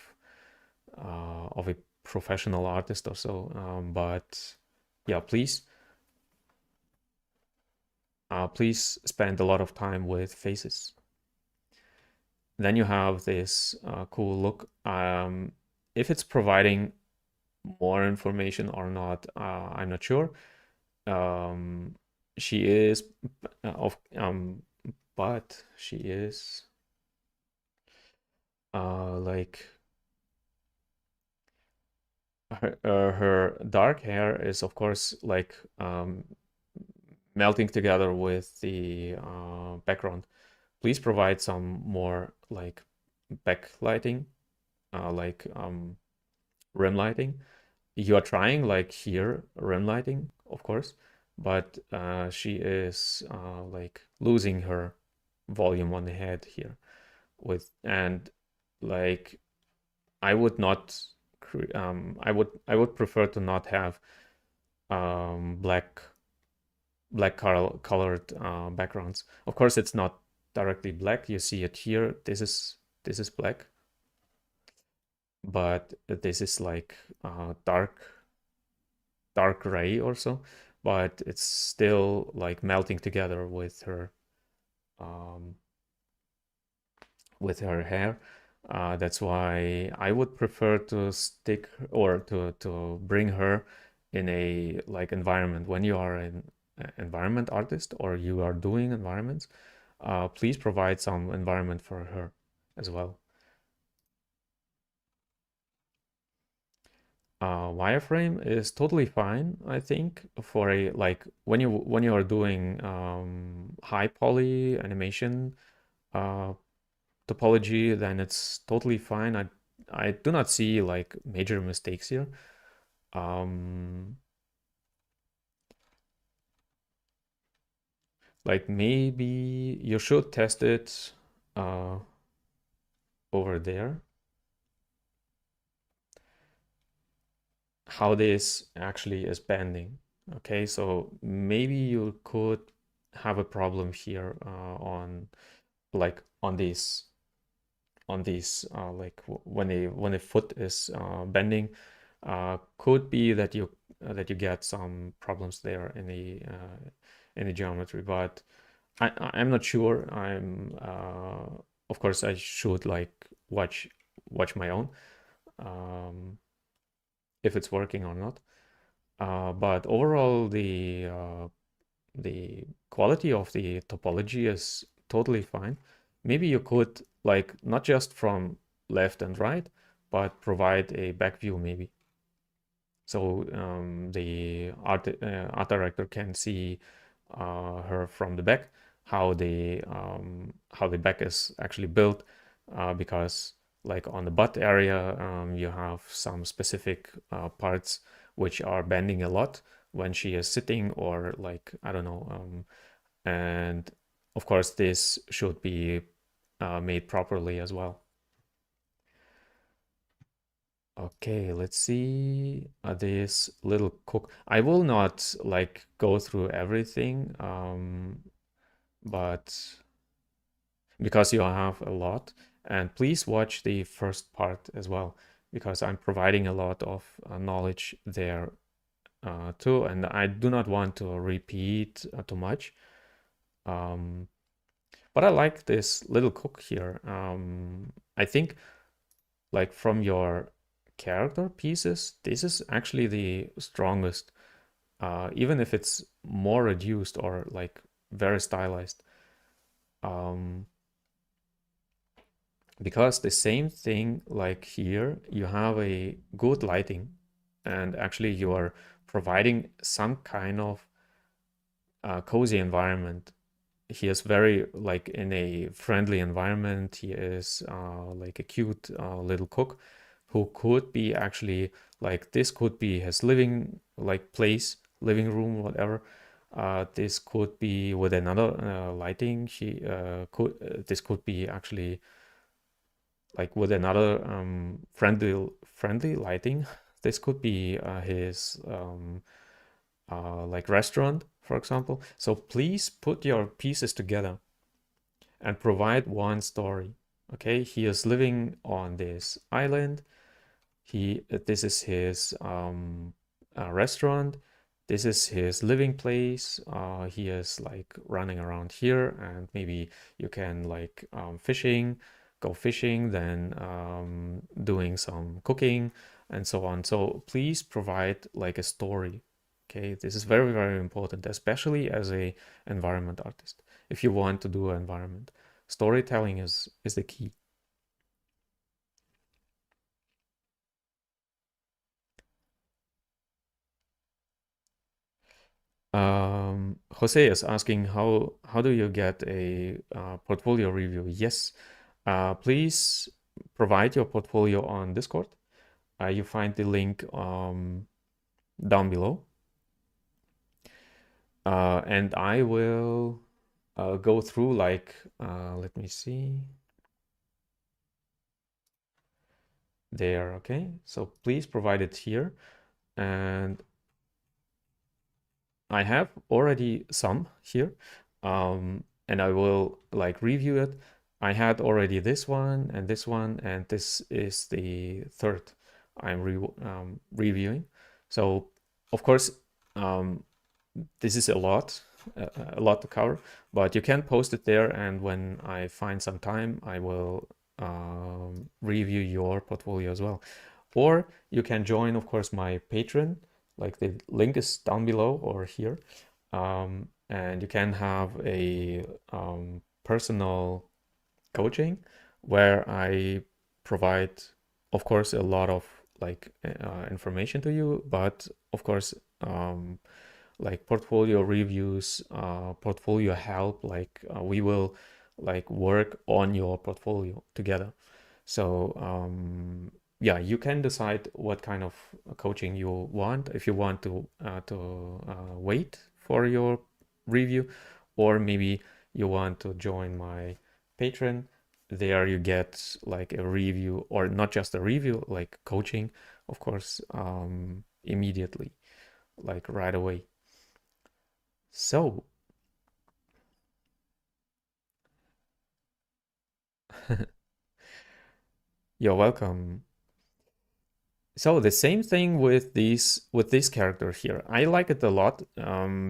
a professional artist or so, but yeah, please spend a lot of time with faces. Then you have this cool look. If it's providing more information or not, I'm not sure. She is of but she is like her dark hair is of course like melting together with the background. Please provide some more like backlighting, like rim lighting. You are trying like here rim lighting, of course, but she is like losing her volume on the head here with, and like I would not I would prefer to not have black colored backgrounds. Of course, it's not directly black. You see it here. This is black, but this is like dark gray or so. But it's still like melting together um, with her hair. That's why I would prefer to stick, or to bring her in a like environment. When you are an environment artist or you are doing environments, please provide some environment for her as well. Wireframe is totally fine, I think, for a like when you are doing high poly animation uh, topology, then it's totally fine. I do not see like major mistakes here. Like maybe you should test it uh, over there, how this actually is bending. Okay, so maybe you could have a problem here on like on these like when a foot is bending, could be that you get some problems there in the geometry, but I'm not sure. I'm of course I should like watch my own if it's working or not. But overall, the quality of the topology is totally fine. Maybe you could like not just from left and right, but provide a back view maybe. So the art director can see her from the back, how the back is actually built, because like on the butt area, you have some specific parts which are bending a lot when she is sitting, or like, I don't know, and of course this should be made properly as well. Okay, let's see this little cook. I will not like go through everything, but because you have a lot, and please watch the first part as well, because I'm providing a lot of knowledge there too, and I do not want to repeat too much. But I like this little cook here. I think like from your character pieces, this is actually the strongest, even if it's more reduced or like very stylized. Because the same thing like here, you have a good lighting, and actually you are providing some kind of cozy environment. He is very like in a friendly environment. He is like a cute little cook who could be actually like, this could be his living like place, living room, whatever. This could be with another lighting. This could be actually like with another friendly lighting. This could be his like restaurant, for example. So please put your pieces together and provide one story. Okay, he is living on this island. This is his restaurant. This is his living place. He is like running around here, and maybe you can like go fishing, then doing some cooking and so on. So please provide like a story. Okay, this is very, very important, especially as a environment artist. If you want to do environment, storytelling is the key. Jose is asking how do you get a portfolio review? Yes, please provide your portfolio on Discord. You find the link down below, and I will go through like let me see there. Okay, so please provide it here, and I have already some here, and I will like review it. I had already this one, and this is the third I'm reviewing. So, of course, um, this is a lot to cover, but you can post it there, and when I find some time, I will review your portfolio as well. Or you can join, of course, my Patreon. Like the link is down below or here, and you can have a personal coaching where I provide, of course, a lot of like information to you, but of course, like portfolio reviews, portfolio help. Like we will like work on your portfolio together. So yeah, you can decide what kind of coaching you want. If you want to wait for your review, or maybe you want to join my Patreon. There you get like a review, or not just a review, like coaching, of course, immediately, like right away. So you're welcome. So the same thing with this character here. I like it a lot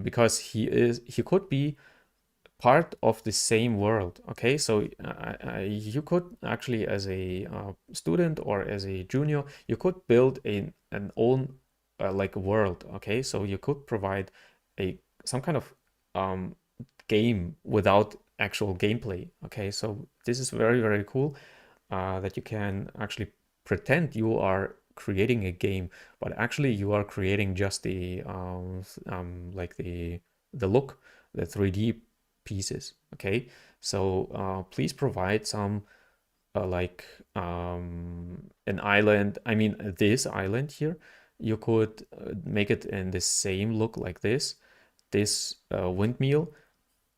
because he could be part of the same world. Okay, so you could actually, as a student or as a junior, you could build an own like world. Okay, so you could provide a some kind of um, game without actual gameplay. Okay, so this is very, very cool that you can actually pretend you are creating a game, but actually you are creating just the like the look, the 3D pieces. Okay, so please provide some like an island. I mean, this island here, you could make it in the same look like this windmill.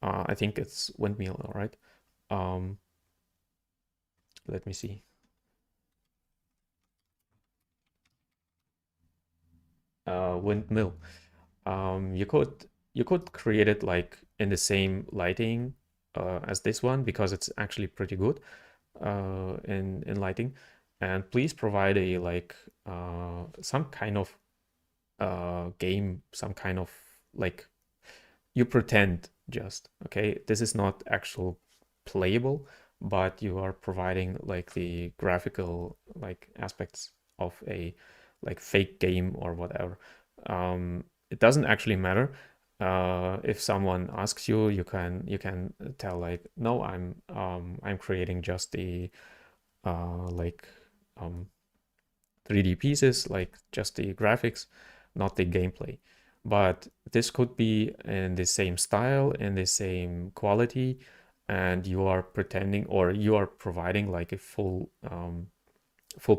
I think it's windmill, all right. Um, let me see. Windmill. You could create it like in the same lighting as this one because it's actually pretty good in lighting. And please provide a like some kind of game, some kind of like you pretend just, okay? This is not actual playable, but you are providing like the graphical like aspects of a like fake game or whatever. It doesn't actually matter. If someone asks you, you can tell like, no, I'm creating just the like um 3D pieces, like just the graphics, not the gameplay. But this could be in the same style, in the same quality, and you are pretending or you are providing like a full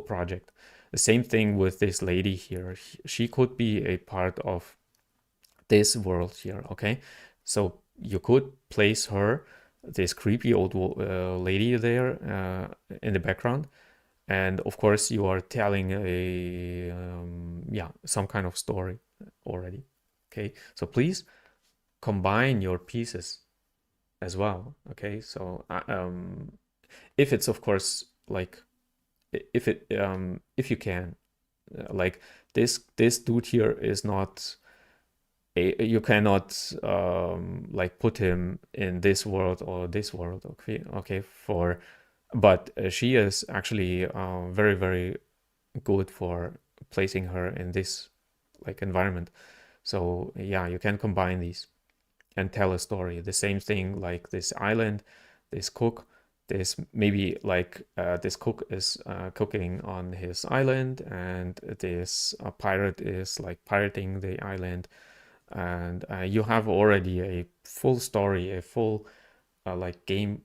project. The same thing with this lady here. She could be a part of this world here, okay? So you could place her, this creepy old lady there in the background, and of course you are telling a yeah, some kind of story already. Okay, so please combine your pieces as well. Okay, so if it's of course like if you can like this dude here is not you cannot like put him in this world or this world, okay, for but she is actually very very good for placing her in this like environment. So yeah, you can combine these and tell a story. The same thing like this island, this cook, this maybe like this cook is cooking on his island, and this pirate is like pirating the island, and you have already a full story, a full like game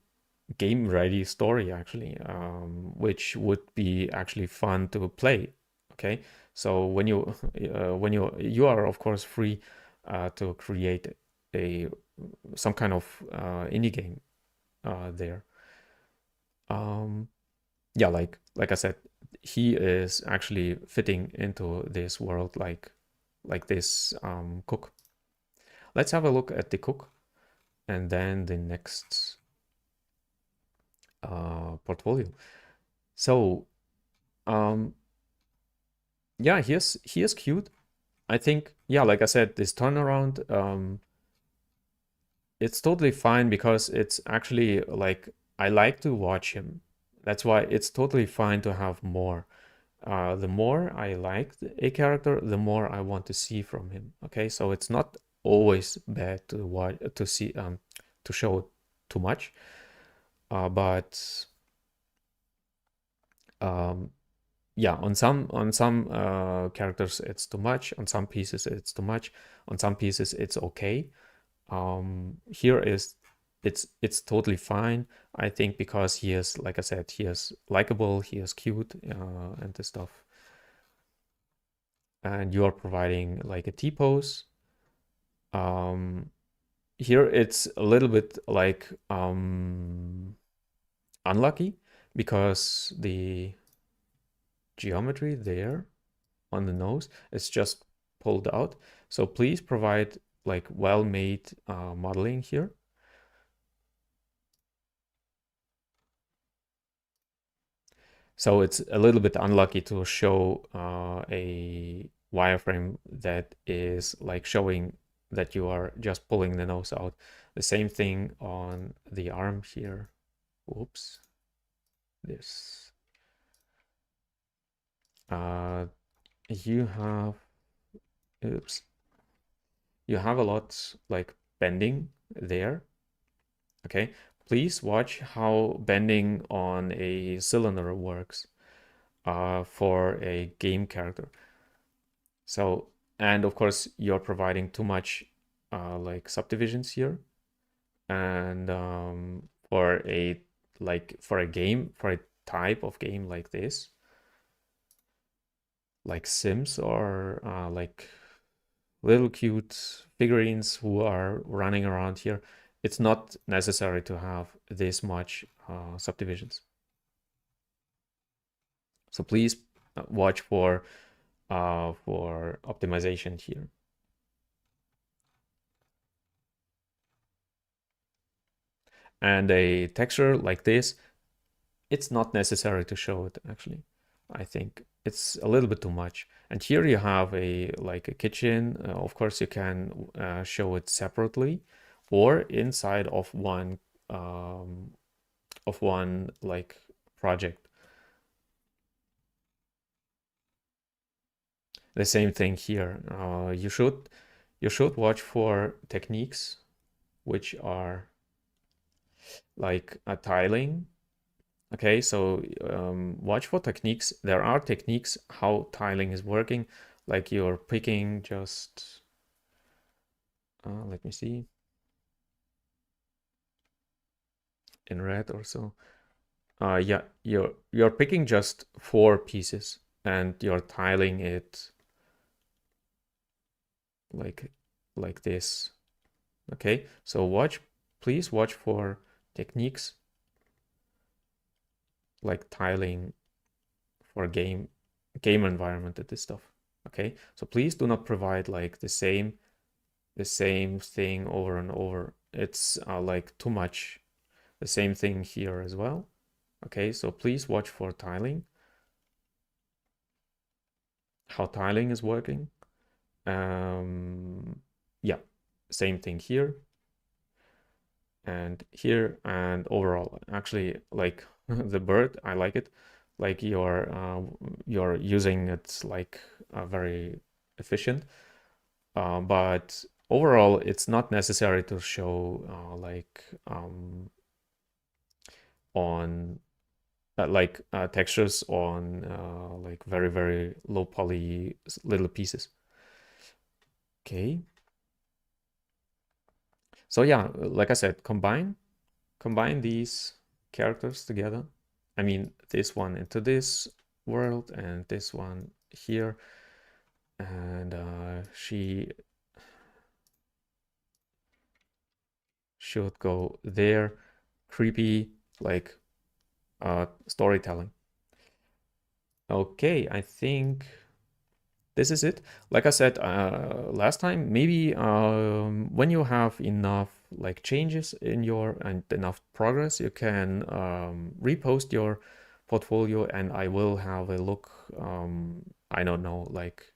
ready story actually, which would be actually fun to play. Okay, so when you when you are of course free to create a some kind of indie game there. um yeah, like I said, he is actually fitting into this world like this cook. Let's have a look at the cook and then the next portfolio. So um yeah, he is cute. I think, yeah, like I said, this turnaround, it's totally fine because it's actually like I like to watch him. That's why it's totally fine to have more. The more I like a character, the more I want to see from him. Okay, so it's not always bad to watch to see to show too much, but um, yeah, on some characters it's too much, on some pieces it's too much, on some pieces it's okay. Here is it's totally fine, I think, because he is, like I said, he is likable, he is cute, and this stuff. And you are providing like a T-pose. Here it's a little bit like unlucky because the geometry there on the nose is just pulled out. So please provide like well-made modeling here. So it's a little bit unlucky to show a wireframe that is like showing that you are just pulling the nose out. The same thing on the arm here. Whoops. This. You have, oops. You have a lot like bending there. Okay. Please watch how bending on a cylinder works. for a game character. So, and of course, you're providing too much like subdivisions here. And for a game, for a type of game like this, like Sims or like little cute figurines who are running around here, it's not necessary to have this much subdivisions. So please watch for optimization here. And a texture like this, it's not necessary to show it actually. I think it's a little bit too much. And here you have a like a kitchen. Of course, you can show it separately or inside of one like project. The same thing here. You should watch for techniques which are like tiling. Okay, so watch for techniques. There are techniques how tiling is working, like you're picking just, let me see, in red or so. Yeah, you're picking just 4 pieces and you're tiling it like this. Okay, so please watch for techniques like tiling for game environment and this stuff. Okay, so please do not provide like the same thing over and over. It's like too much. The same thing here as well. Okay, so please watch for tiling, how tiling is working. Yeah, same thing here and here and overall. Actually, like the bird, I like it. Like you're using it like very efficient. But overall, it's not necessary to show like on textures on like very low poly little pieces. Okay. So yeah, like I said, combine these characters together. I mean, this one into this world and this one here, and she should go there. Creepy, like storytelling. Okay, I think this is it. Like I said last time, maybe when you have enough like changes in your and enough progress, you can repost your portfolio and I will have a look. I don't know, like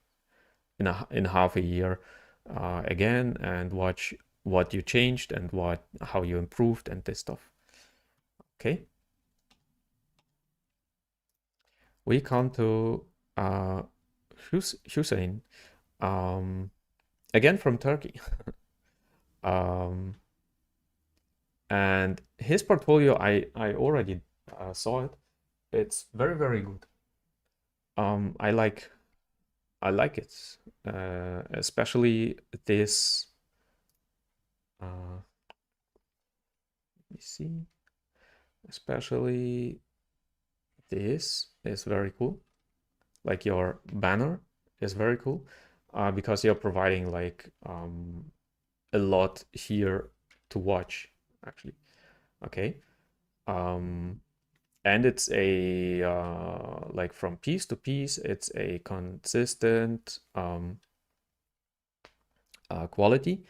in half a year again and watch what you changed and how you improved and this stuff. Okay. We come to Hussein, again from Turkey. And his portfolio, I already saw it. It's very good. I like it, especially this. Let me see. Especially this is very cool. Like your banner is very cool because you're providing like a lot here to watch actually. Okay. And it's a like from piece to piece, it's a consistent quality.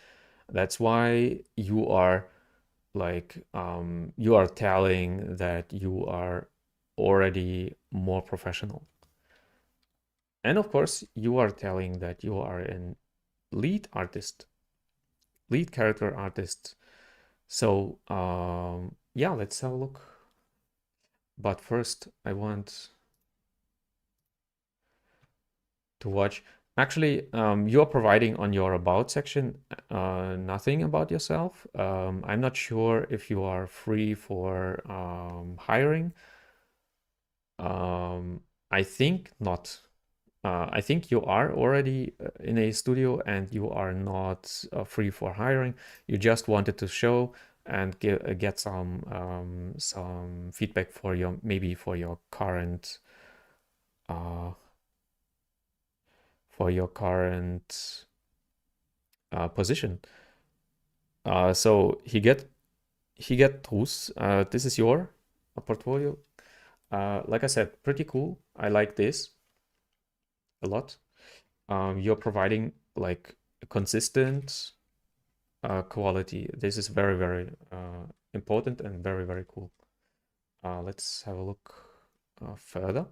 That's why you are like you are telling that you are already more professional. And of course, you are telling that you are an lead artist, lead character artist. So yeah, let's have a look. But first, I want to watch. Actually, you're providing on your about section nothing about yourself. I'm not sure if you are free for hiring. I think not. I think you are already in a studio and you are not free for hiring. You just wanted to show and get some feedback for your maybe uh, for your current position. So he get Trus. This is your portfolio. Like I said, pretty cool. I like this a lot. You're providing like a consistent quality. This is very, very important and very, very cool. Let's have a look further.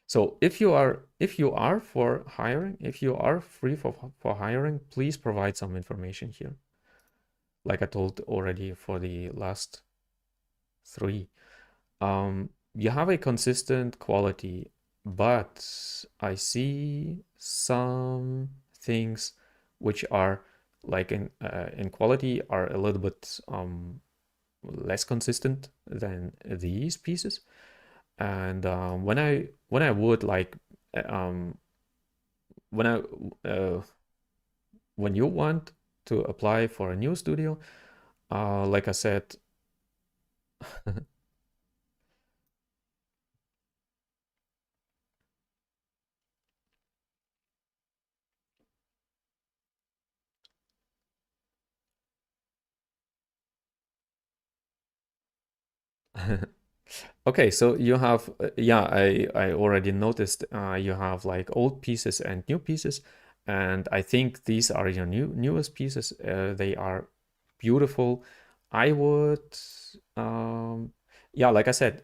So if you are for hiring, if you are free for hiring, please provide some information here. Like I told already for the last three. You have a consistent quality, but I see some things which are like in quality are a little bit less consistent than these pieces. And when I would like um, when I when you want to apply for a new studio, like I said. Okay, so you have, yeah, I already noticed you have like old pieces and new pieces, and I think these are your newest pieces. They are beautiful. I would, yeah, like I said,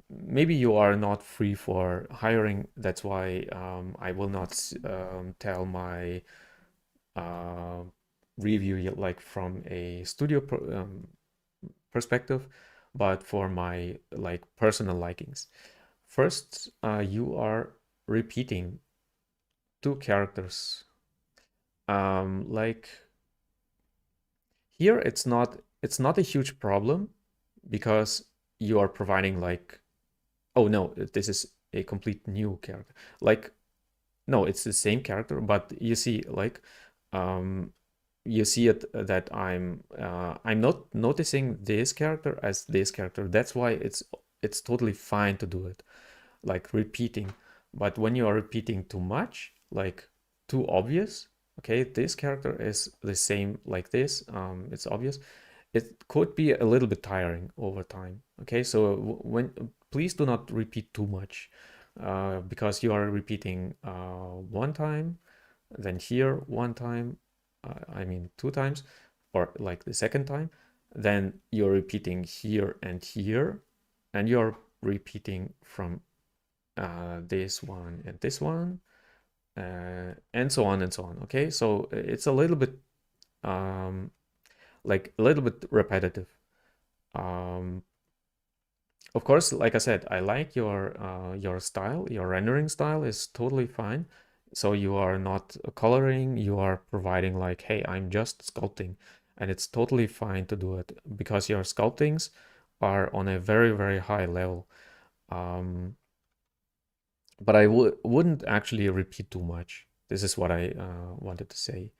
maybe you are not free for hiring. That's why I will not tell my uh, review like from a studio perspective, but for my like personal likings. First, you are repeating two characters. Like here, it's not a huge problem because you are providing like, oh no, this is a complete new character. Like no, it's the same character, but you see like um, you see it that I'm not noticing this character as this character. That's why it's totally fine to do it, like repeating. But when you are repeating too much, like too obvious, okay, this character is the same like this, it's obvious. It could be a little bit tiring over time. Okay, so when please do not repeat too much, because you are repeating one time, then here one time, I mean two times, or like the second time, then you're repeating here, and you're repeating from this one, and so on and so on. Okay, so it's a little bit um, like a little bit repetitive. Um, of course, like I said, I like your style. Your rendering style is totally fine. So you are not coloring. You are providing like, hey, I'm just sculpting, and it's totally fine to do it because your sculptings are on a very, very high level. Um, but I wouldn't actually repeat too much. This is what I wanted to say.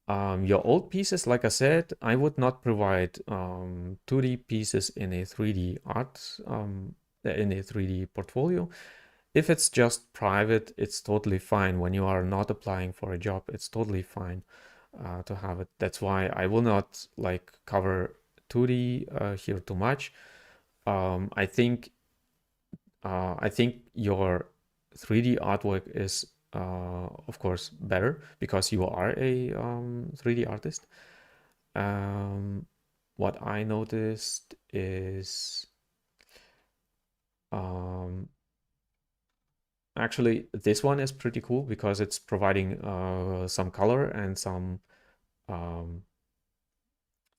Your old pieces, like I said, I would not provide 2D pieces in a 3D art, in a 3D portfolio. If it's just private, it's totally fine. When you are not applying for a job, it's totally fine to have it. That's why I will not like cover 2D here too much. I think your 3D artwork is, of course, better because you are a 3D artist. Um, what I noticed is um, actually this one is pretty cool because it's providing some color and some um,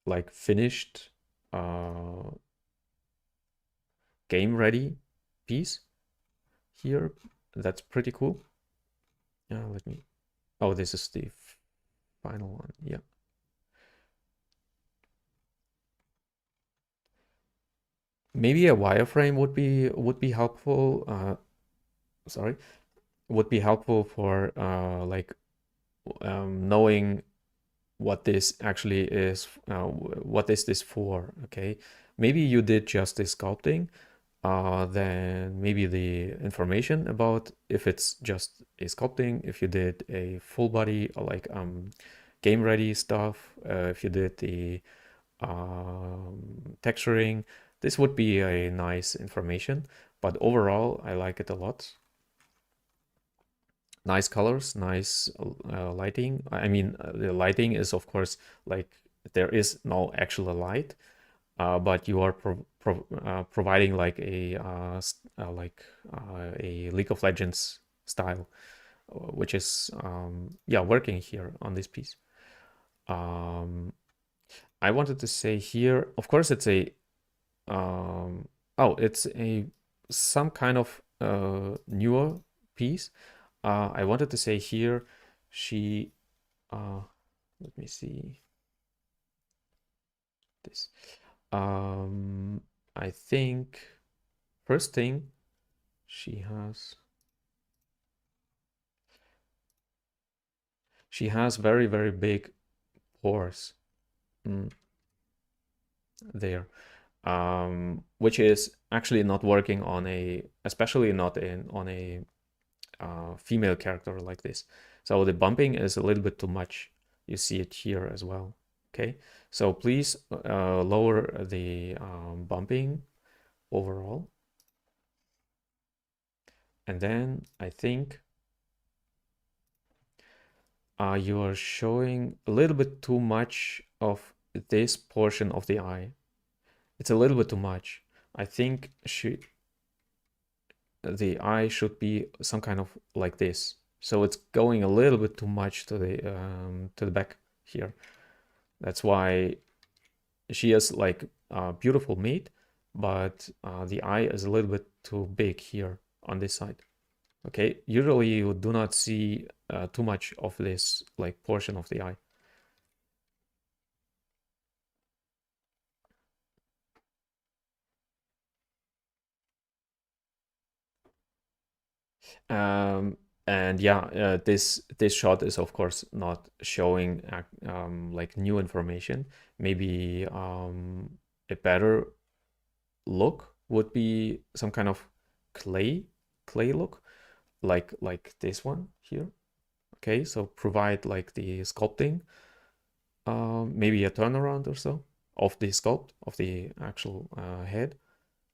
like finished uh, game ready piece here. That's pretty cool. Let me. Oh, this is the final one. Yeah. Maybe a wireframe would be helpful. Sorry, would be helpful for like knowing what this actually is. What is this for? Okay, maybe you did just the sculpting. Then maybe the information about if it's just a sculpting, if you did a full body like game ready stuff, if you did the texturing, this would be a nice information. But overall, I like it a lot. Nice colors, nice lighting. I mean, the lighting is of course like there is no actual light, but you are providing like a League of Legends style, which is yeah, working here on this piece. Um, I wanted to say here, of course, it's a oh, it's a some kind of newer piece. I wanted to say here, she let me see this. I think first thing she has very big pores there, which is actually not working on a, especially not on a female character like this. So the bumping is a little bit too much. You see it here as well. Okay, so please lower the bumping overall. And then I think you are showing a little bit too much of this portion of the eye. It's a little bit too much. I think the eye should be some kind of like this. So it's going a little bit too much to the back here. That's why she is like beautiful meat, but the eye is a little bit too big here on this side. Okay, usually you do not see too much of this like portion of the eye. And yeah, this shot is of course not showing like new information. Maybe a better look would be some kind of clay look, like this one here. Okay, so provide like the sculpting, maybe a turnaround or so of the sculpt of the actual head,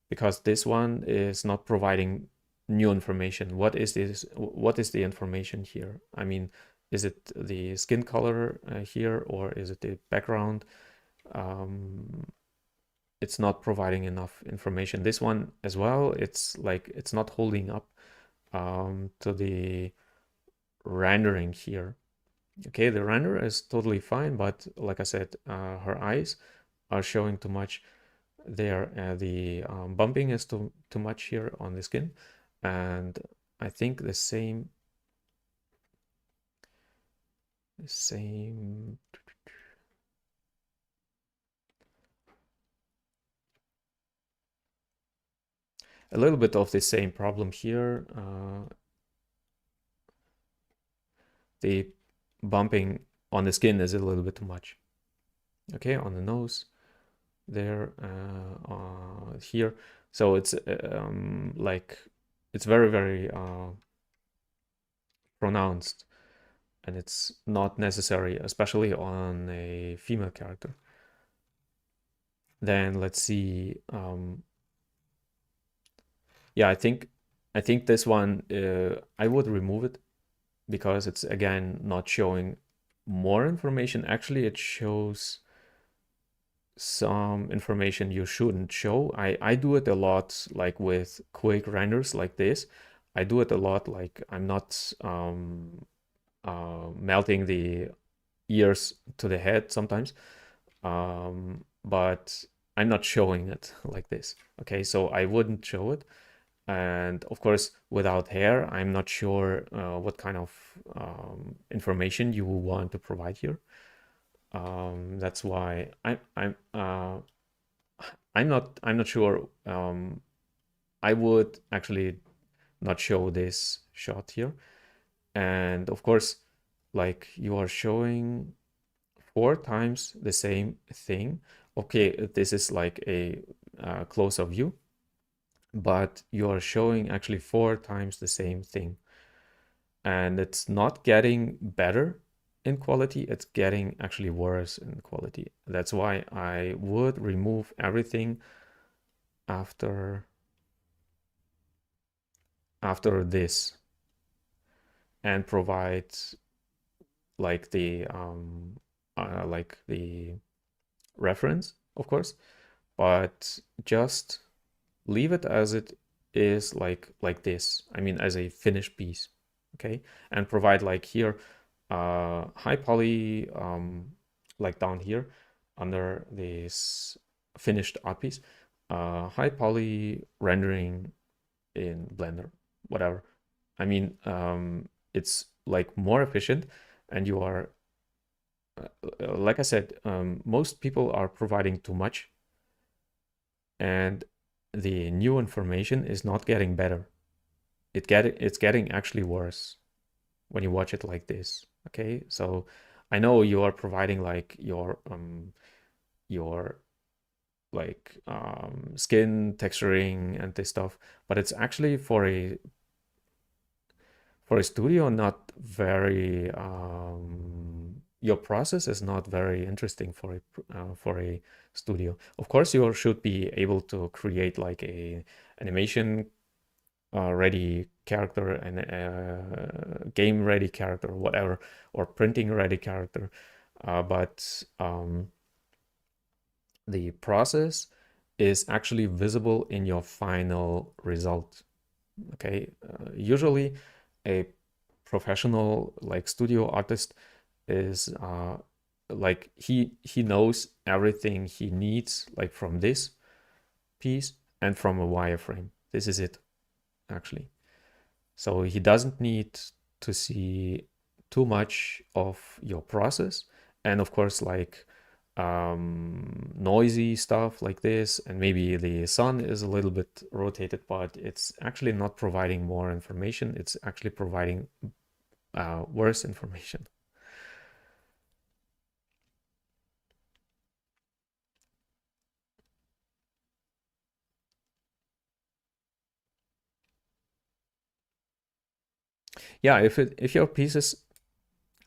because this one is not providing new information. What is this? What is the information here? I mean, is it the skin color here, or is it the background? It's not providing enough information. This one as well, it's like it's not holding up to the rendering here. Okay, the render is totally fine, but like I said, her eyes are showing too much there. The bumping is too much here on the skin, and I think the same a little bit of the same problem here. The bumping on the skin is a little bit too much. Okay, on the nose there, here. So it's like it's very pronounced, and it's not necessary, especially on a female character. Then let's see. Yeah, I think this one I would remove it because it's again not showing more information. Actually, it shows some information you shouldn't show. I do it a lot, like with quick renders like this. I do it a lot, like I'm not melting the ears to the head sometimes, but I'm not showing it like this. Okay, so I wouldn't show it. And of course, without hair, I'm not sure what kind of information you want to provide here. That's why I'm not sure. I would actually not show this shot here. And of course, like you are showing 4 times the same thing. Okay, this is like a closer view, but you are showing actually 4 times the same thing. And it's not getting better in quality, it's getting actually worse in quality. That's why I would remove everything after this and provide like the reference, of course, but just leave it as it is, like this. I mean, as a finished piece, okay? And provide like here, high poly, like down here under this finished art piece, high poly rendering in Blender, whatever. I mean, it's like more efficient, and you are, like I said, most people are providing too much, and the new information is not getting better. It's getting actually worse when you watch it like this. Okay, so I know you are providing like your like skin texturing and this stuff, but it's actually for a studio not very your process is not very interesting for a studio. Of course, you should be able to create like a animation ready character and a game ready character, or whatever, or printing ready character, but the process is actually visible in your final result. Okay, usually a professional like studio artist is like he knows everything he needs, like from this piece and from a wireframe. This is it, actually. So he doesn't need to see too much of your process. And of course, like noisy stuff like this, and maybe the sun is a little bit rotated, but it's actually not providing more information. It's actually providing worse information. Yeah, if your pieces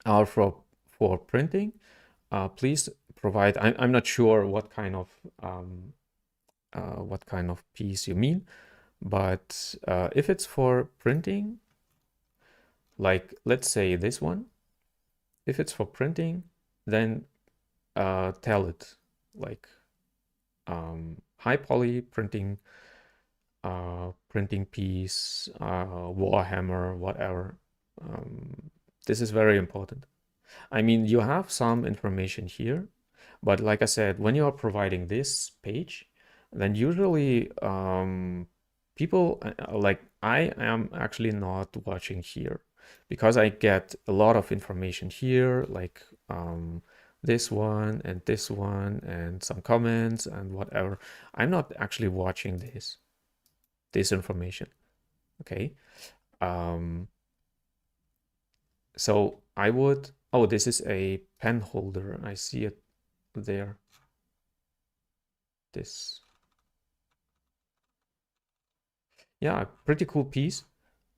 are for printing, please provide. I'm not sure what kind of piece you mean, but if it's for printing, like let's say this one, if it's for printing, then tell it like high poly printing piece, Warhammer, whatever. This is very important. I mean, you have some information here, but like I said, when you are providing this page, then usually people like I am actually not watching here because I get a lot of information here, like this one and some comments and whatever. I'm not actually watching this information. Okay. So I would, oh, this is a pen holder. I see it there. This, yeah, pretty cool piece.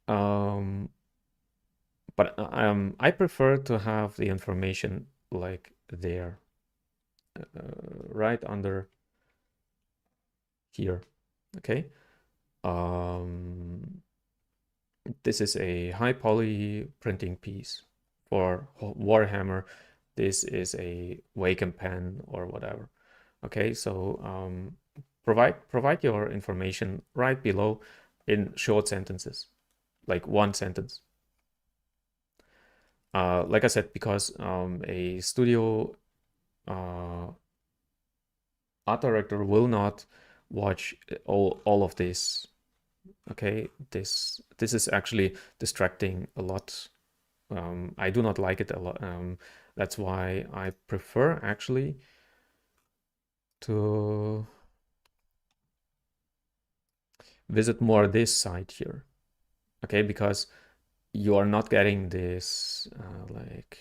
But I prefer to have the information like there, right under here. Okay. This is a high poly printing piece for Warhammer. This is a Wacom pen or whatever. Okay, so provide your information right below in short sentences, like one sentence. Like I said, because a studio art director will not watch all of this. Okay, this is actually distracting a lot. I do not like it a lot. That's why I prefer actually to visit more this side here, okay? Because you are not getting this like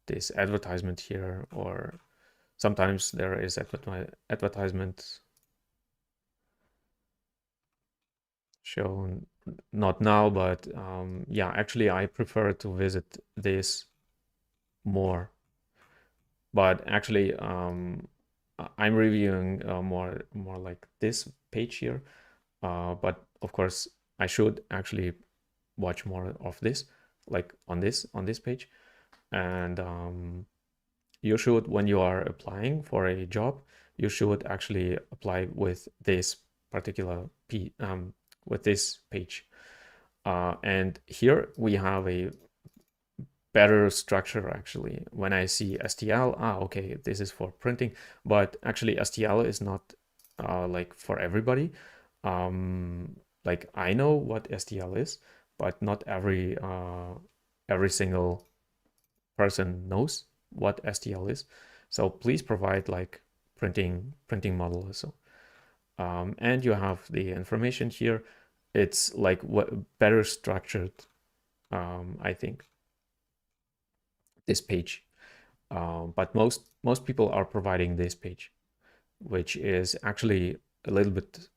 this advertisement here, or sometimes there is advertisement shown, not now, but yeah, actually I prefer to visit this more. But actually I'm reviewing more like this page here, but of course I should actually watch more of this, like on this page. And you should, when you are applying for a job, you should actually apply with this particular with this page. And here we have a better structure actually. When I see STL, okay, this is for printing, but actually STL is not like for everybody. Like I know what STL is, but not every single person knows what STL is. So please provide like printing model also. And you have the information here. It's like better structured, I think, this page. But most people are providing this page, which is actually a little bit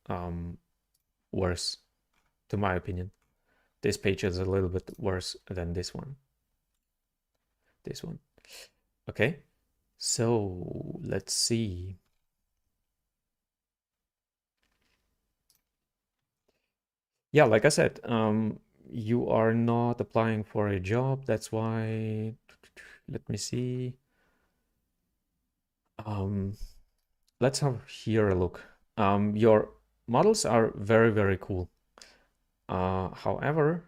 worse, to my opinion. This page is a little bit worse than this one. This one. Okay, so let's see. Yeah, like I said, you are not applying for a job. That's why, let me see. Let's have here a look. Your models are very, very cool. However,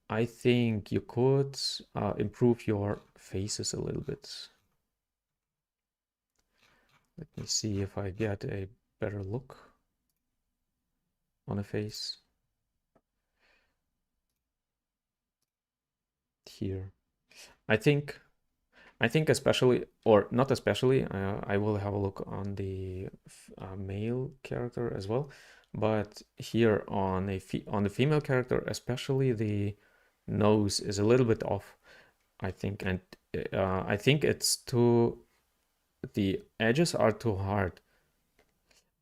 I think you could improve your faces a little bit. Let me see if I get a better look on a face. Here. I think especially, or not especially, I will have a look on the male character as well. But here on the female character, especially the nose is a little bit off, I think, and I think it's too, the edges are too hard,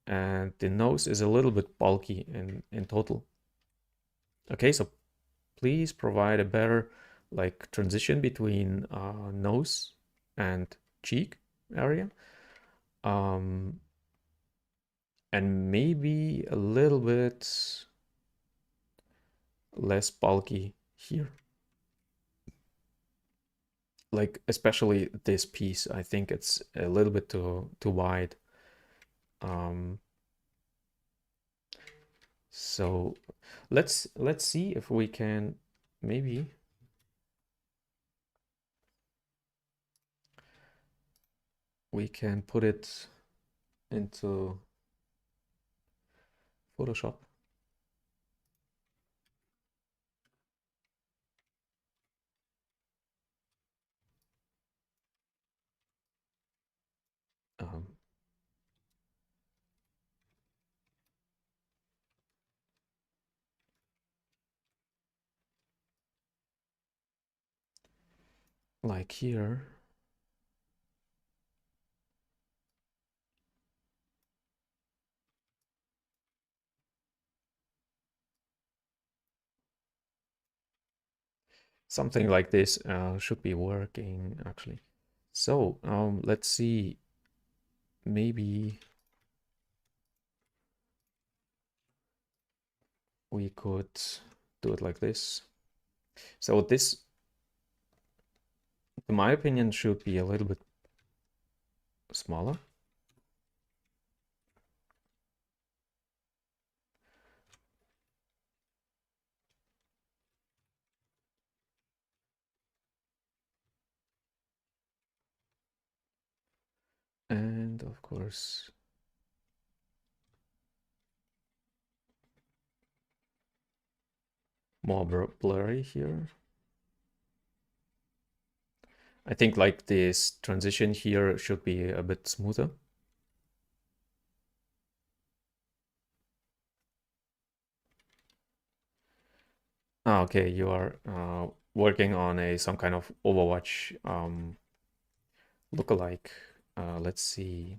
and the nose is a little bit bulky in total. Okay, so please provide a better like transition between nose and cheek area, and maybe a little bit less bulky here. Like especially this piece, I think it's a little bit too wide. So let's see if we can maybe we can put it into Photoshop. Um, like here. Something like this should be working actually. So let's see, maybe we could do it like this. So this, in my opinion, should be a little bit smaller. And of course, more blurry here. I think like this transition here should be a bit smoother. Ah, okay, you are working on a some kind of Overwatch lookalike. Let's see,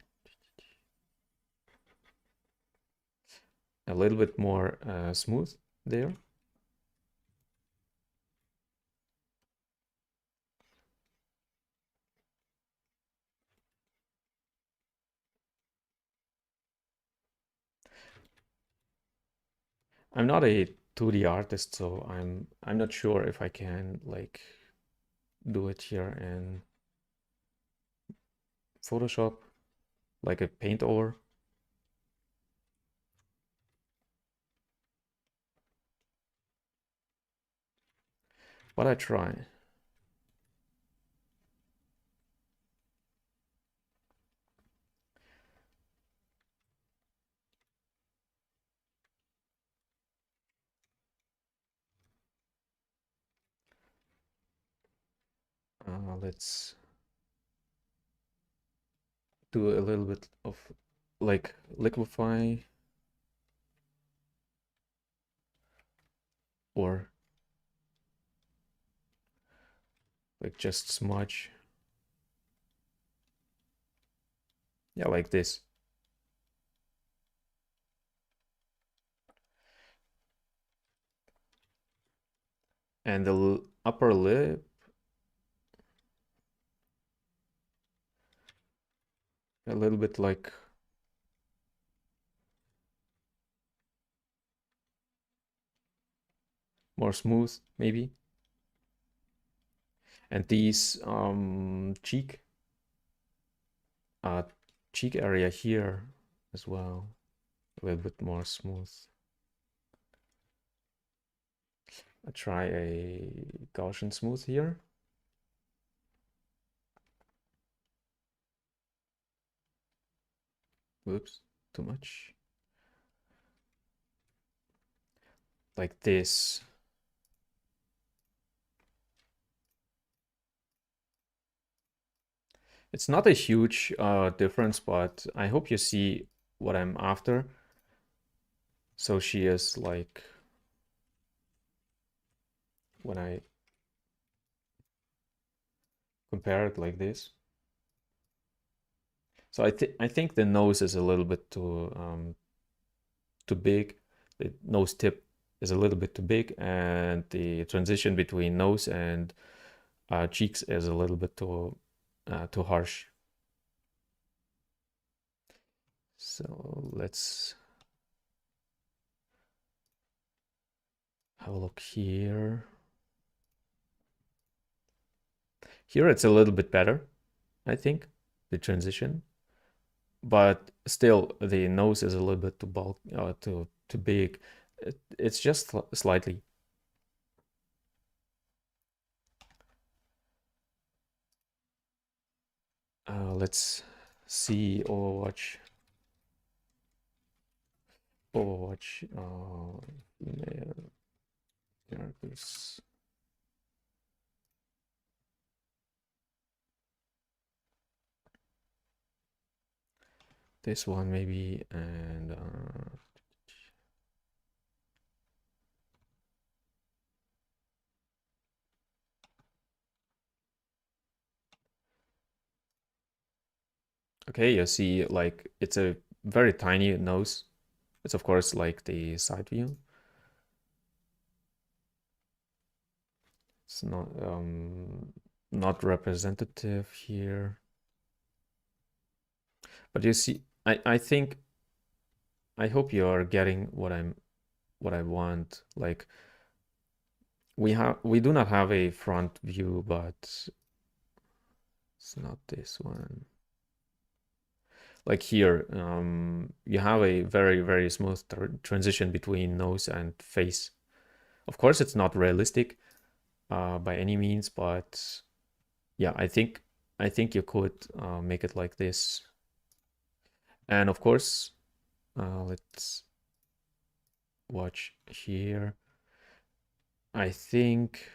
a little bit more smooth there. I'm not a 2D artist, so I'm not sure if I can like do it here in Photoshop, like a paint over. But I try. Let's do a little bit of like liquefy or like just smudge. Yeah, like this. And the upper lip, a little bit like more smooth, maybe. And these uh, cheek area here as well, a little bit more smooth. I try a Gaussian smooth here. Whoops, too much. Like this. It's not a huge difference, but I hope you see what I'm after. So she is like, when I compare it like this. So I think the nose is a little bit too big. The nose tip is a little bit too big, and the transition between nose and cheeks is a little bit too harsh. So let's have a look here. Here it's a little bit better, I think, the transition, but still the nose is a little bit too bulk, too big. It's just slightly. Let's see Overwatch. Overwatch female characters. This one maybe, and okay, you see like it's a very tiny nose. It's of course like the side view. It's not representative here. But you see, I think I hope you are getting what I want. Like we do not have a front view, but it's not this one. Like here, you have a very smooth transition between nose and face. Of course, it's not realistic by any means, but yeah, I think you could make it like this. And of course, let's watch here. I think,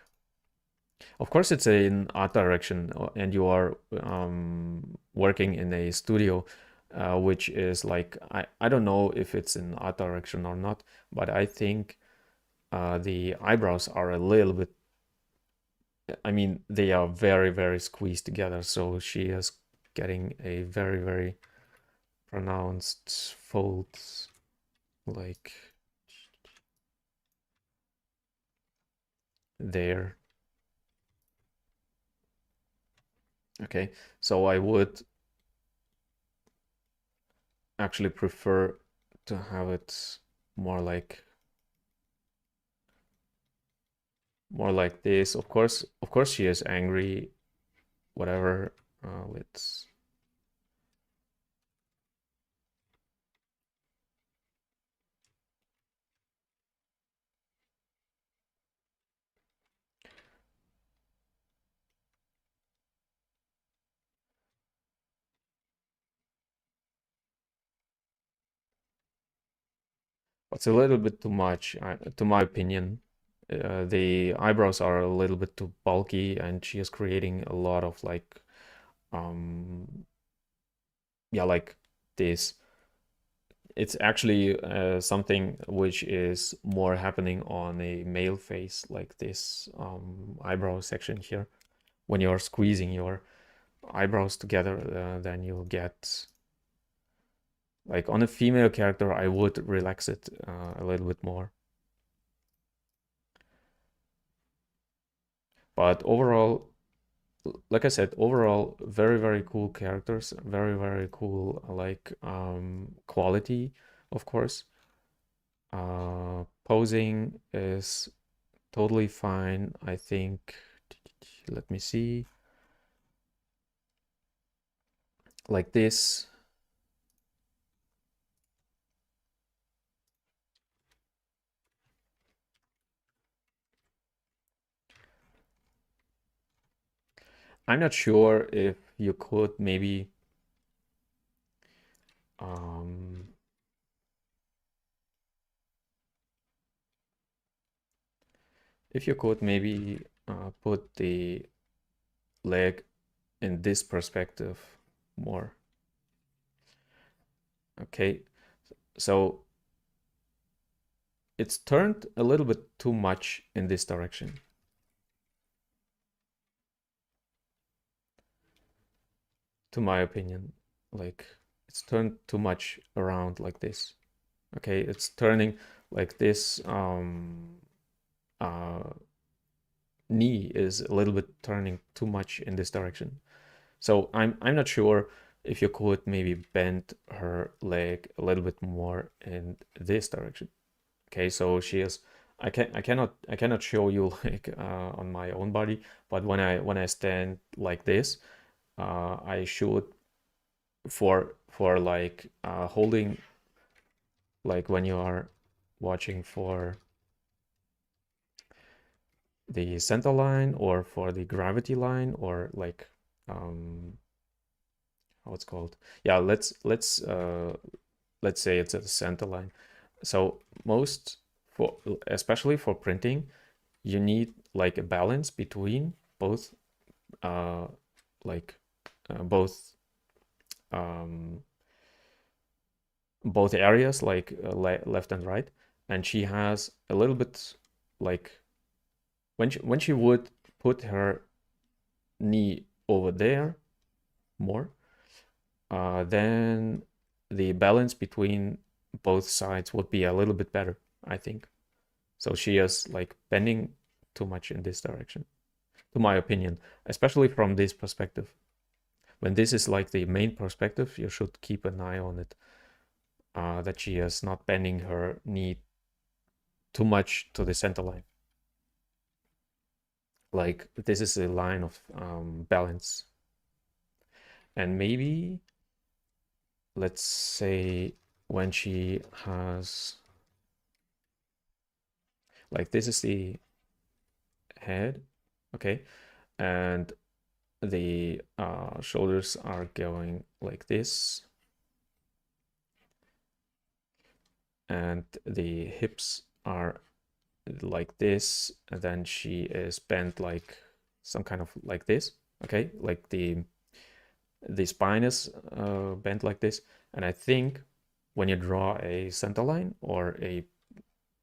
of course, it's in art direction, and you are working in a studio, which is like I don't know if it's in art direction or not, but I think the eyebrows are a little bit, I mean, they are very, very squeezed together. So she is getting a very, very pronounced folds, like there. Okay, so I would actually prefer to have it more like this. Of course, she is angry. Whatever. Let's. It's a little bit too much, to my opinion. The eyebrows are a little bit too bulky, and she is creating a lot of like, yeah, like this. It's actually something which is more happening on a male face, like this eyebrow section here. When you're squeezing your eyebrows together, then you'll get like on a female character, I would relax it a little bit more. But overall, like I said, overall, very, very cool characters, very, very cool, like quality, of course. Posing is totally fine, I think. Let me see. Like this. I'm not sure if you could maybe um, put the leg in this perspective more. Okay, so it's turned a little bit too much in this direction. To my opinion, like it's turned too much around like this. Okay, it's turning like this knee is a little bit turning too much in this direction. So I'm not sure if you could maybe bend her leg a little bit more in this direction. Okay, so she is. I cannot show you like on my own body, but when I stand like this, I should for like holding, like when you are watching for the center line or for the gravity line or like how it's called. Yeah, let's say it's at the center line. So most for especially for printing, you need like a balance between both uh like both um both areas, like left and right. And she has a little bit like when she would put her knee over there more, then the balance between both sides would be a little bit better, I think. So she is like bending too much in this direction, to my opinion, especially from this perspective. When this is like the main perspective, you should keep an eye on it, that she is not bending her knee too much to the center line. Like this is a line of balance. And maybe, let's say, when she has, like this is the head, okay, and the shoulders are going like this, and the hips are like this, and then she is bent like some kind of like this, okay, like the spine is bent like this. And I think when you draw a center line or a,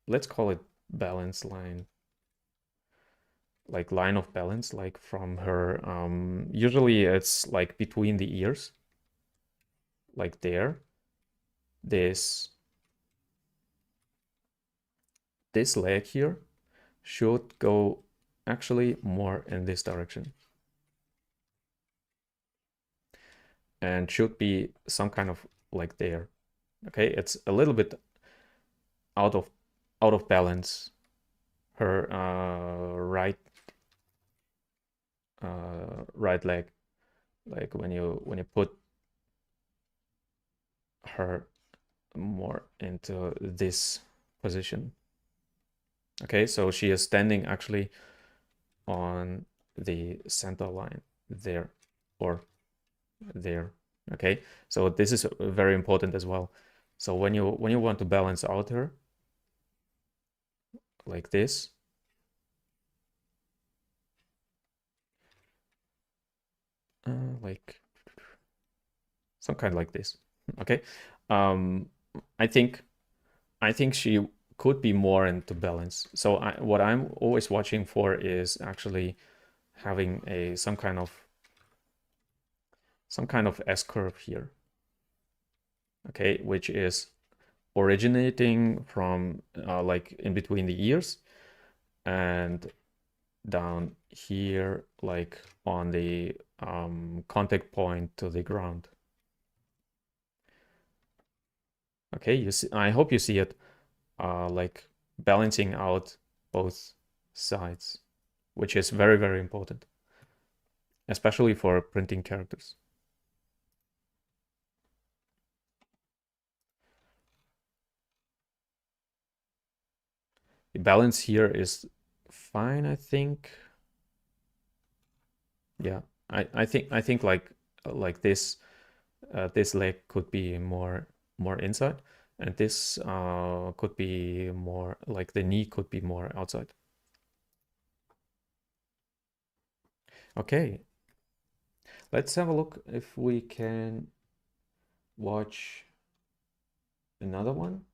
let's call it balance line, like line of balance, like from her, usually it's like between the ears, like there. This leg here should go actually more in this direction and should be some kind of like there. Okay, it's a little bit out of balance. Her right leg, like when you put her more into this position. Okay, so she is standing actually on the center line there or there. Okay, so this is very important as well. So when you want to balance out her like this, like some kind like this. Okay, um, I think she could be more into balance. So what I'm always watching for is actually having some kind of S curve here. Okay, which is originating from like in between the ears and down here, like on the contact point to the ground. Okay, you see, I hope you see it, like balancing out both sides, which is very, very important, especially for printing characters. The balance here is fine, I think. Yeah, I think like this this leg could be more inside, and this could be more like the knee could be more outside. Okay, let's have a look if we can watch another one.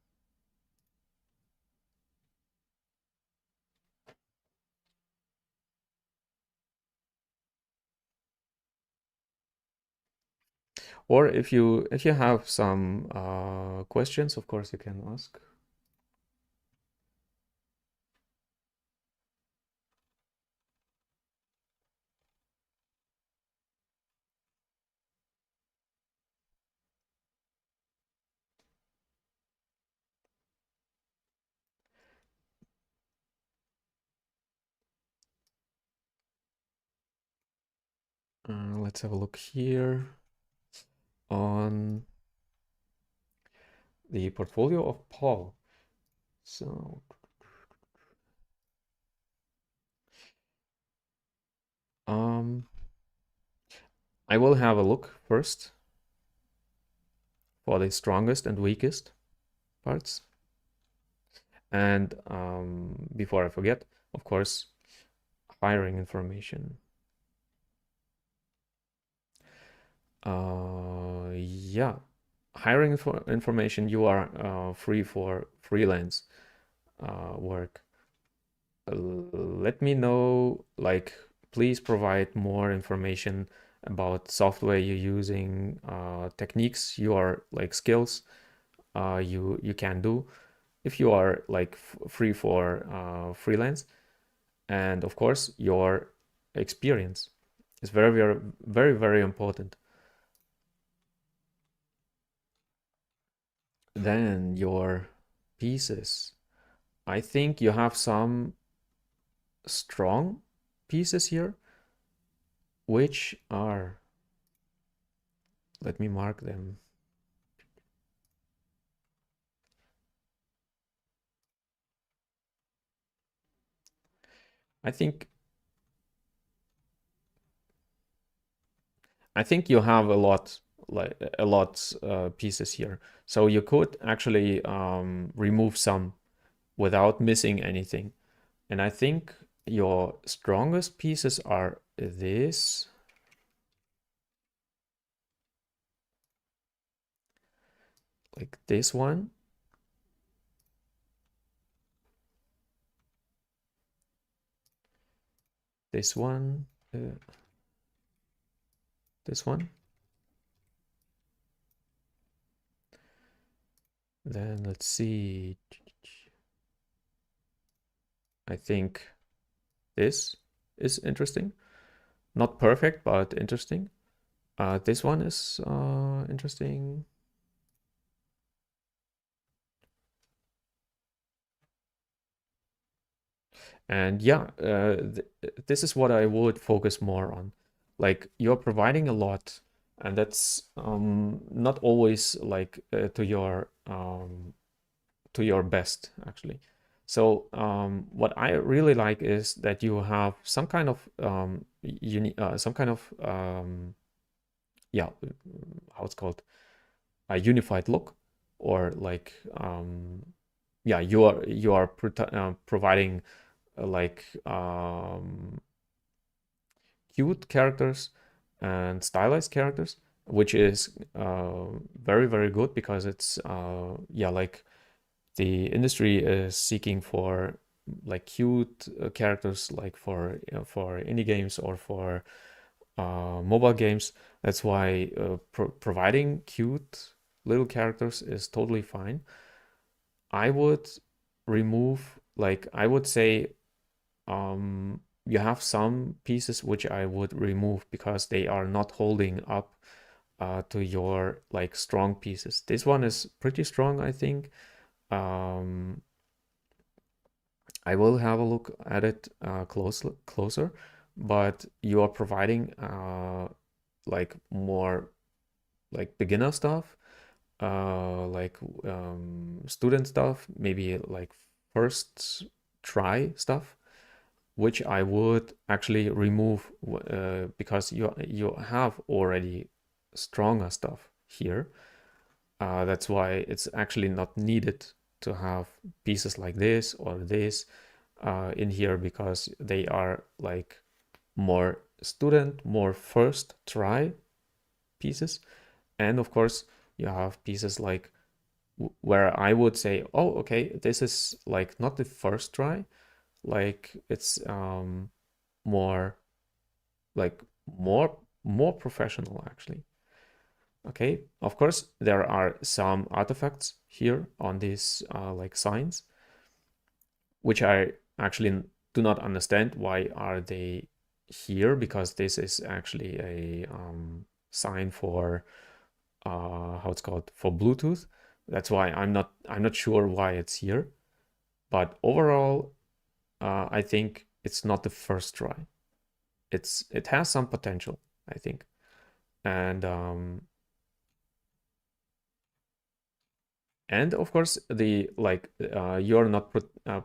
Or if you have some questions, of course you can ask. Let's have a look here on the portfolio of Paul. So I will have a look first for the strongest and weakest parts. And before I forget, of course, hiring information. Yeah, hiring information, you are free for freelance work. Let me know, like, please provide more information about software you're using, techniques, your like skills you can do if you are like free for freelance, and of course your experience is very, very, very, very important. Then your pieces. I think you have some strong pieces here, which are, let me mark them. I think you have a lot, like a lot pieces here. So you could actually remove some without missing anything. And I think your strongest pieces are this, like this one, this one, this one. Then let's see. I think this is interesting. Not perfect, but interesting. This one is interesting. And yeah, this is what I would focus more on. Like you're providing a lot, and that's not always like to your best actually. So what I really like is that you have some kind of yeah, how it's called, a unified look, or like yeah, you are providing like cute characters and stylized characters, which is very, very good, because it's yeah, like the industry is seeking for like cute characters, like for indie games or for mobile games. That's why providing cute little characters is totally fine. I would remove, like, I would say you have some pieces which I would remove because they are not holding up to your like strong pieces. This one is pretty strong, I think. Um, I will have a look at it closer, but you are providing like more like beginner stuff, like student stuff, maybe like first try stuff, which I would actually remove because you have already stronger stuff here. That's why it's actually not needed to have pieces like this or this in here, because they are like more student, more first try pieces. And of course, you have pieces like where I would say, oh, okay, this is like not the first try, like it's more like more professional actually. Okay, of course there are some artifacts here on these like signs, which I actually do not understand why are they here, because this is actually a sign for how it's called, for Bluetooth. That's why I'm not sure why it's here, but overall I think it's not the first try. It has some potential, I think. And of course, the like you're not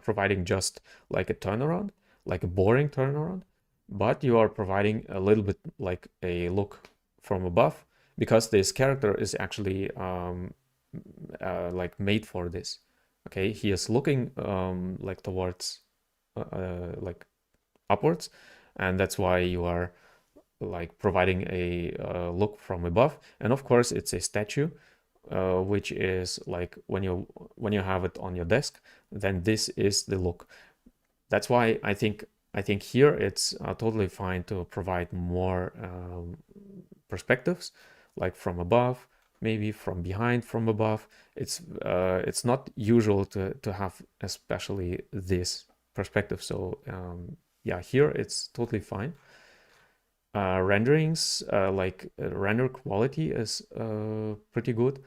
providing just like a turnaround, like a boring turnaround, but you are providing a little bit like a look from above, because this character is actually like made for this. Okay, he is looking like towards like upwards, and that's why you are like providing a look from above. And of course, it's a statue, which is like when you have it on your desk, then this is the look. That's why I think here it's totally fine to provide more perspectives, like from above, maybe from behind, from above. It's not usual to have especially this perspective. So yeah, here it's totally fine. Renderings, like render quality is pretty good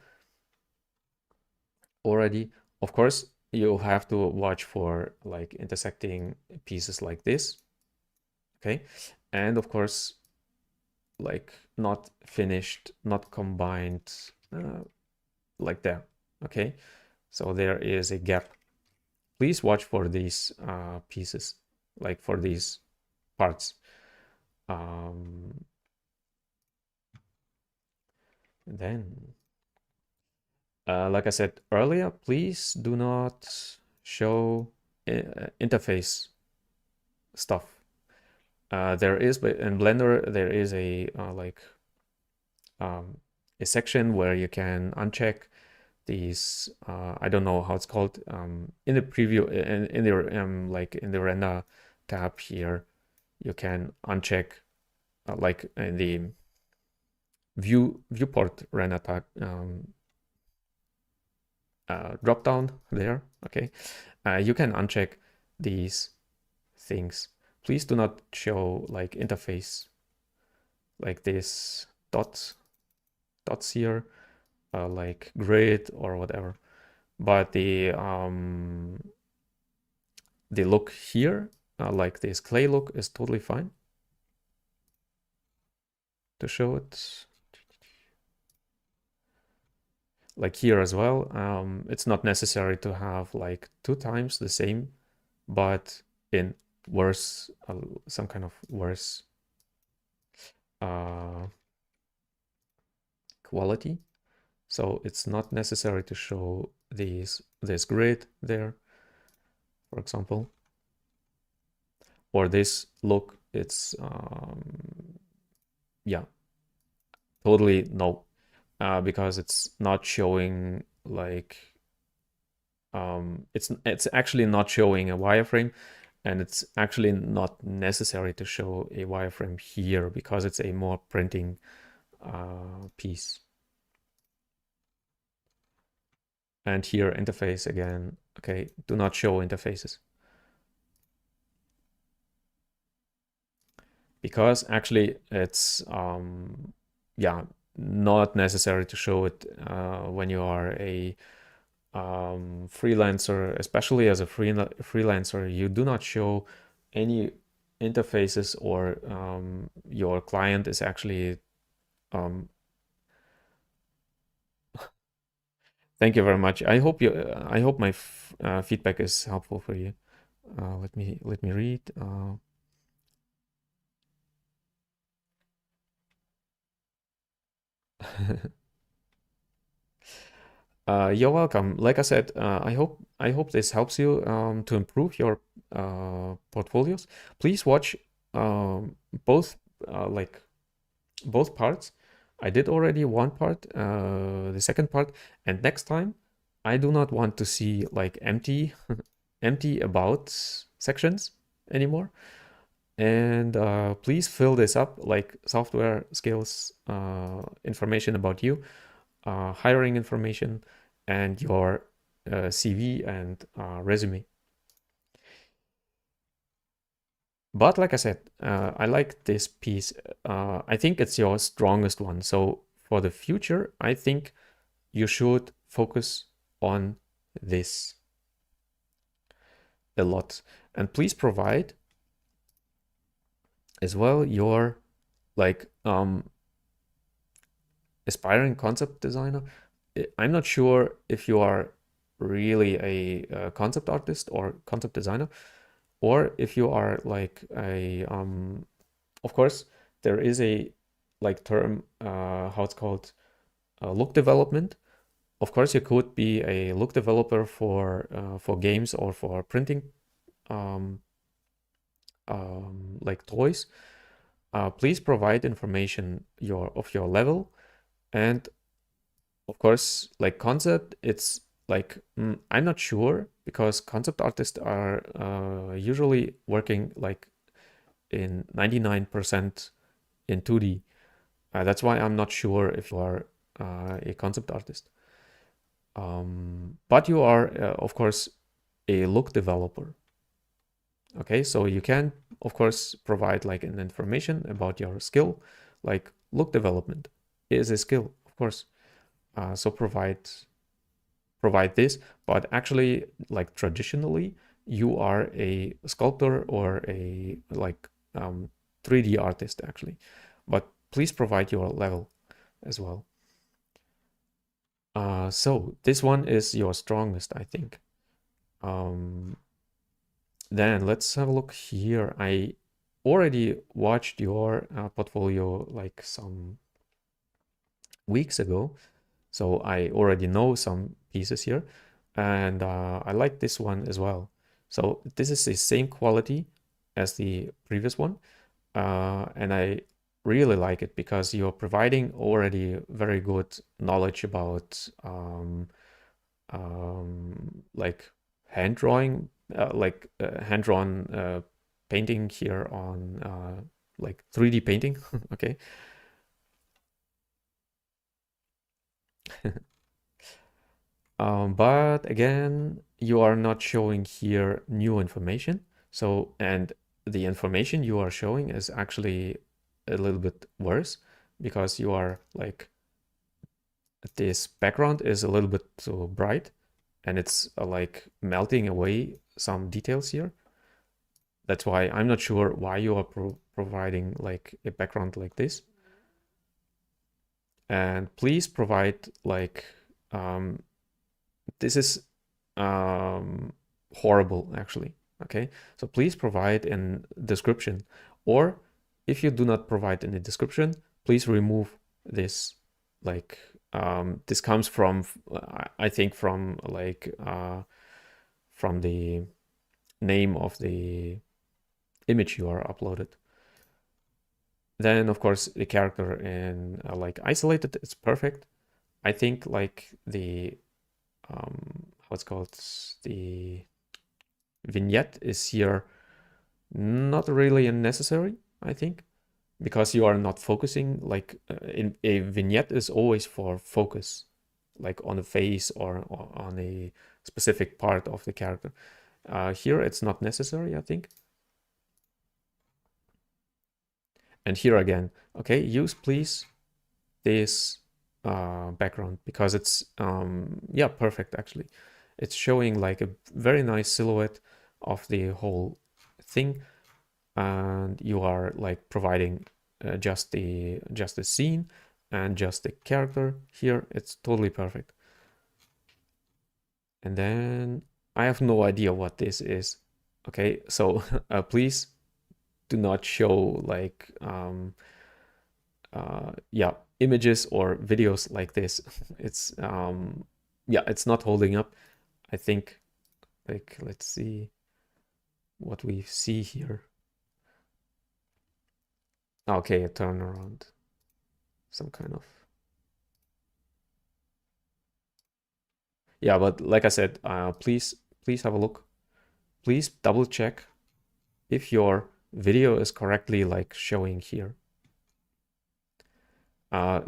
already. Of course, you have to watch for like intersecting pieces like this. Okay. And of course, like not finished, not combined like that. Okay. So there is a gap. Please watch for these pieces, like for these parts. Then like I said earlier, please do not show interface stuff. There is, but in Blender, there is a section where you can uncheck these. I don't know how it's called. In the preview, in the like in the render tab here, you can uncheck like in the viewport render type drop down there. Okay, you can uncheck these things. Please do not show like interface like this dots here, like grid or whatever. But the look here, like this clay look, is totally fine to show it. Like here as well, it's not necessary to have like 2 times the same, but in worse, some kind of worse quality. So it's not necessary to show this grid there, for example, or this look. It's yeah, totally no, because it's not showing like it's actually not showing a wireframe, and it's actually not necessary to show a wireframe here because it's a more printing piece. And here interface again. Okay, do not show interfaces, because actually it's yeah, not necessary to show it when you are a freelancer. Especially as a freelancer, you do not show any interfaces, or your client is actually thank you very much. I hope my feedback is helpful for you. Let me read. You're welcome. Like I said, I hope this helps you to improve your portfolios. Please watch both like both parts. I did already one part, the second part, and next time I do not want to see like empty empty about sections anymore. And please fill this up, like software skills, information about you, hiring information, and your CV and resume. But like I said, I like this piece. I think it's your strongest one. So for the future, I think you should focus on this a lot. And please provide as well your like aspiring concept designer. I'm not sure if you are really a concept artist or concept designer, or if you are like a of course there is a like term how it's called look development. Of course you could be a look developer for games or for printing like toys. Please provide information of your level. And of course, like concept, it's like I'm not sure, because concept artists are usually working like in 99% in 2D. That's why I'm not sure if you are a concept artist. But you are, of course, a look developer. Okay, so you can, of course, provide like an information about your skill, like look development is a skill, of course. So provide this, but actually, like traditionally, you are a sculptor or a like 3D artist actually. But please provide your level as well. So this one is your strongest, I think. Then let's have a look here. I already watched your portfolio like some weeks ago, so I already know some pieces here, and I like this one as well. So this is the same quality as the previous one, and I really like it because you're providing already very good knowledge about like hand drawing, like hand-drawn painting here on like 3D painting, okay? But again, you are not showing here new information. So, and the information you are showing is actually a little bit worse because you are like, this background is a little bit too bright and it's like melting away some details here. That's why I'm not sure why you are providing like a background like this. And please provide like, this is horrible actually. Okay, so please provide in description, or if you do not provide any description, please remove this. Like this comes from, I think from like from the name of the image you are uploaded. Then of course the character in like isolated, it's perfect. I think like the how it's called, the vignette is here not really necessary, I think, because you are not focusing. Like in a vignette is always for focus, like on the face or on a specific part of the character. Here it's not necessary, I think. And here again, okay, use please this background because it's yeah, perfect actually. It's showing like a very nice silhouette of the whole thing, and you are like providing just the scene and just the character here. It's totally perfect. And then I have no idea what this is. Okay, so please do not show like yeah, images or videos like this. It's yeah, it's not holding up. I think like, let's see what we see here. Okay, a turnaround, some kind of, yeah, but like I said, please have a look. Please double check if your video is correctly like showing here.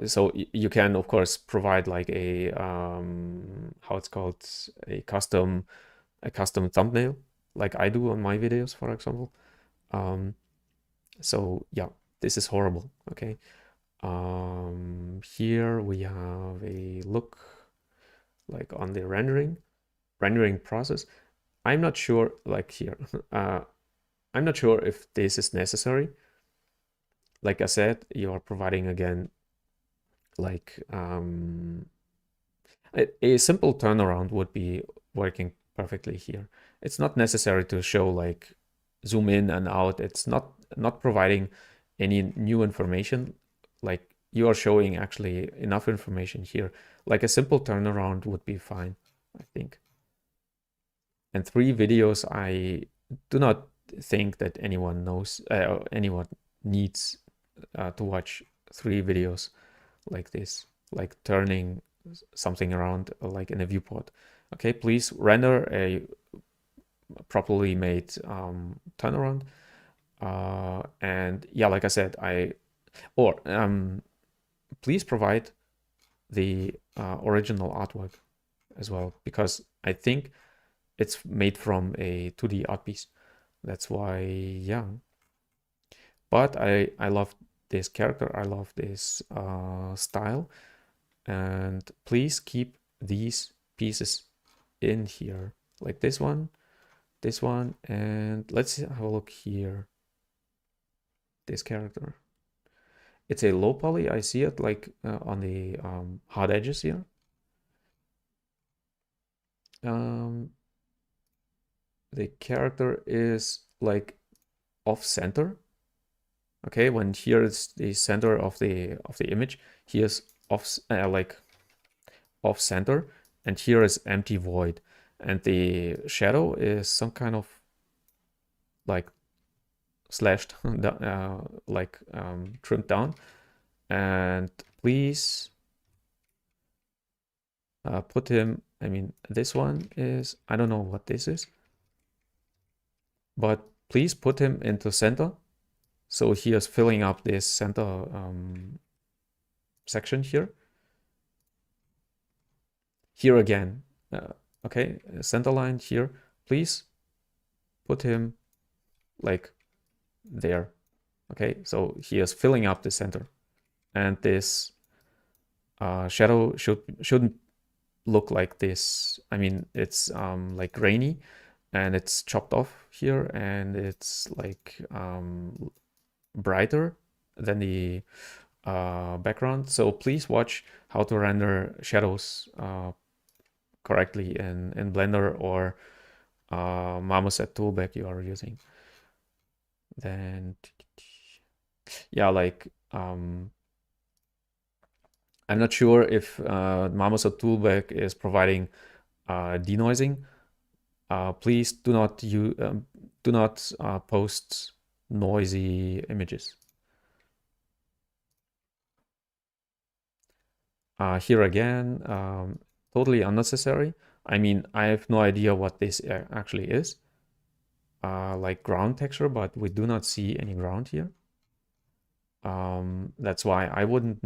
So you can of course provide like a how it's called, a custom thumbnail, like I do on my videos, for example. So yeah, this is horrible. Okay. Here we have a look like on the rendering process. I'm not sure, like here, I'm not sure if this is necessary. Like I said, you are providing again like a simple turnaround would be working perfectly here. It's not necessary to show like zoom in and out. It's not providing any new information. Like you are showing actually enough information here. Like a simple turnaround would be fine, I think. And 3 videos, I do not think that anyone knows, anyone needs to watch 3 videos like this, like turning something around like in a viewport. Okay, please render a properly made turnaround. And yeah, like I said, please provide the original artwork as well, because I think it's made from a 2D art piece. That's why, yeah. But I love this character. I love this style. And please keep these pieces in here, like this one, and let's have a look here. This character. It's a low poly. I see it like on the hard edges here. The character is like off center. Okay, when here is the center of the image, here's off like off center, and here is empty void, and the shadow is some kind of like slashed like trimmed down. And please put him, I mean, this one is, I don't know what this is, but please put him into center. So he is filling up this center section here. Here again, okay, center line here. Please put him like there. Okay, so he is filling up the center, and this shadow shouldn't look like this. I mean, it's like grainy, and it's chopped off here, and it's like brighter than the background. So please watch how to render shadows correctly in Blender or Marmoset toolbag you are using. Then yeah, like I'm not sure if Marmoset toolbag is providing denoising. Please do not post noisy images. Here again, totally unnecessary. I mean, I have no idea what this actually is. Like ground texture, but we do not see any ground here. That's why I wouldn't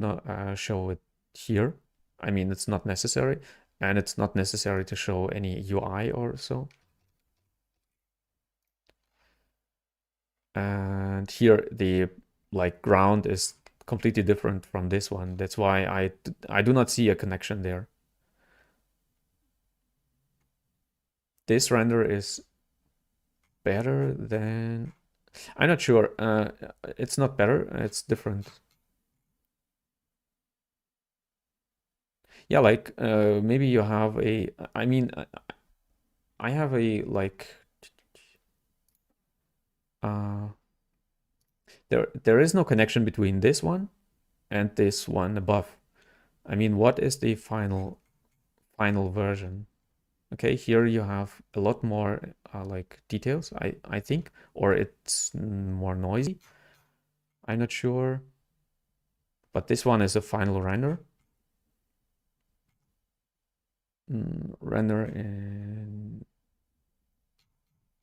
show it here. I mean, it's not necessary, and it's not necessary to show any UI or so. And here the like ground is completely different from this one. That's why I do not see a connection there. This render is better than, I'm not sure. It's not better, it's different. Yeah, like maybe you have a, I mean, I have a like, there is no connection between this one and this one above. I mean, what is the final version? Okay, here you have a lot more like details, I think, or it's more noisy. I'm not sure, but this one is a final render. Render in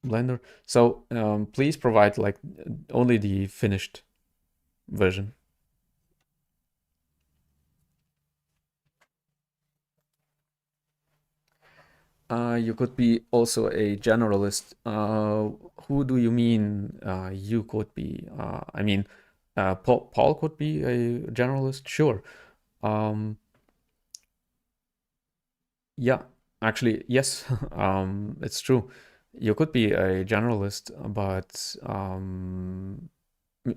Blender. So please provide like only the finished version. You could be also a generalist. Who do you mean you could be? I mean, Paul could be a generalist, sure. Yeah, actually, yes, it's true. You could be a generalist, but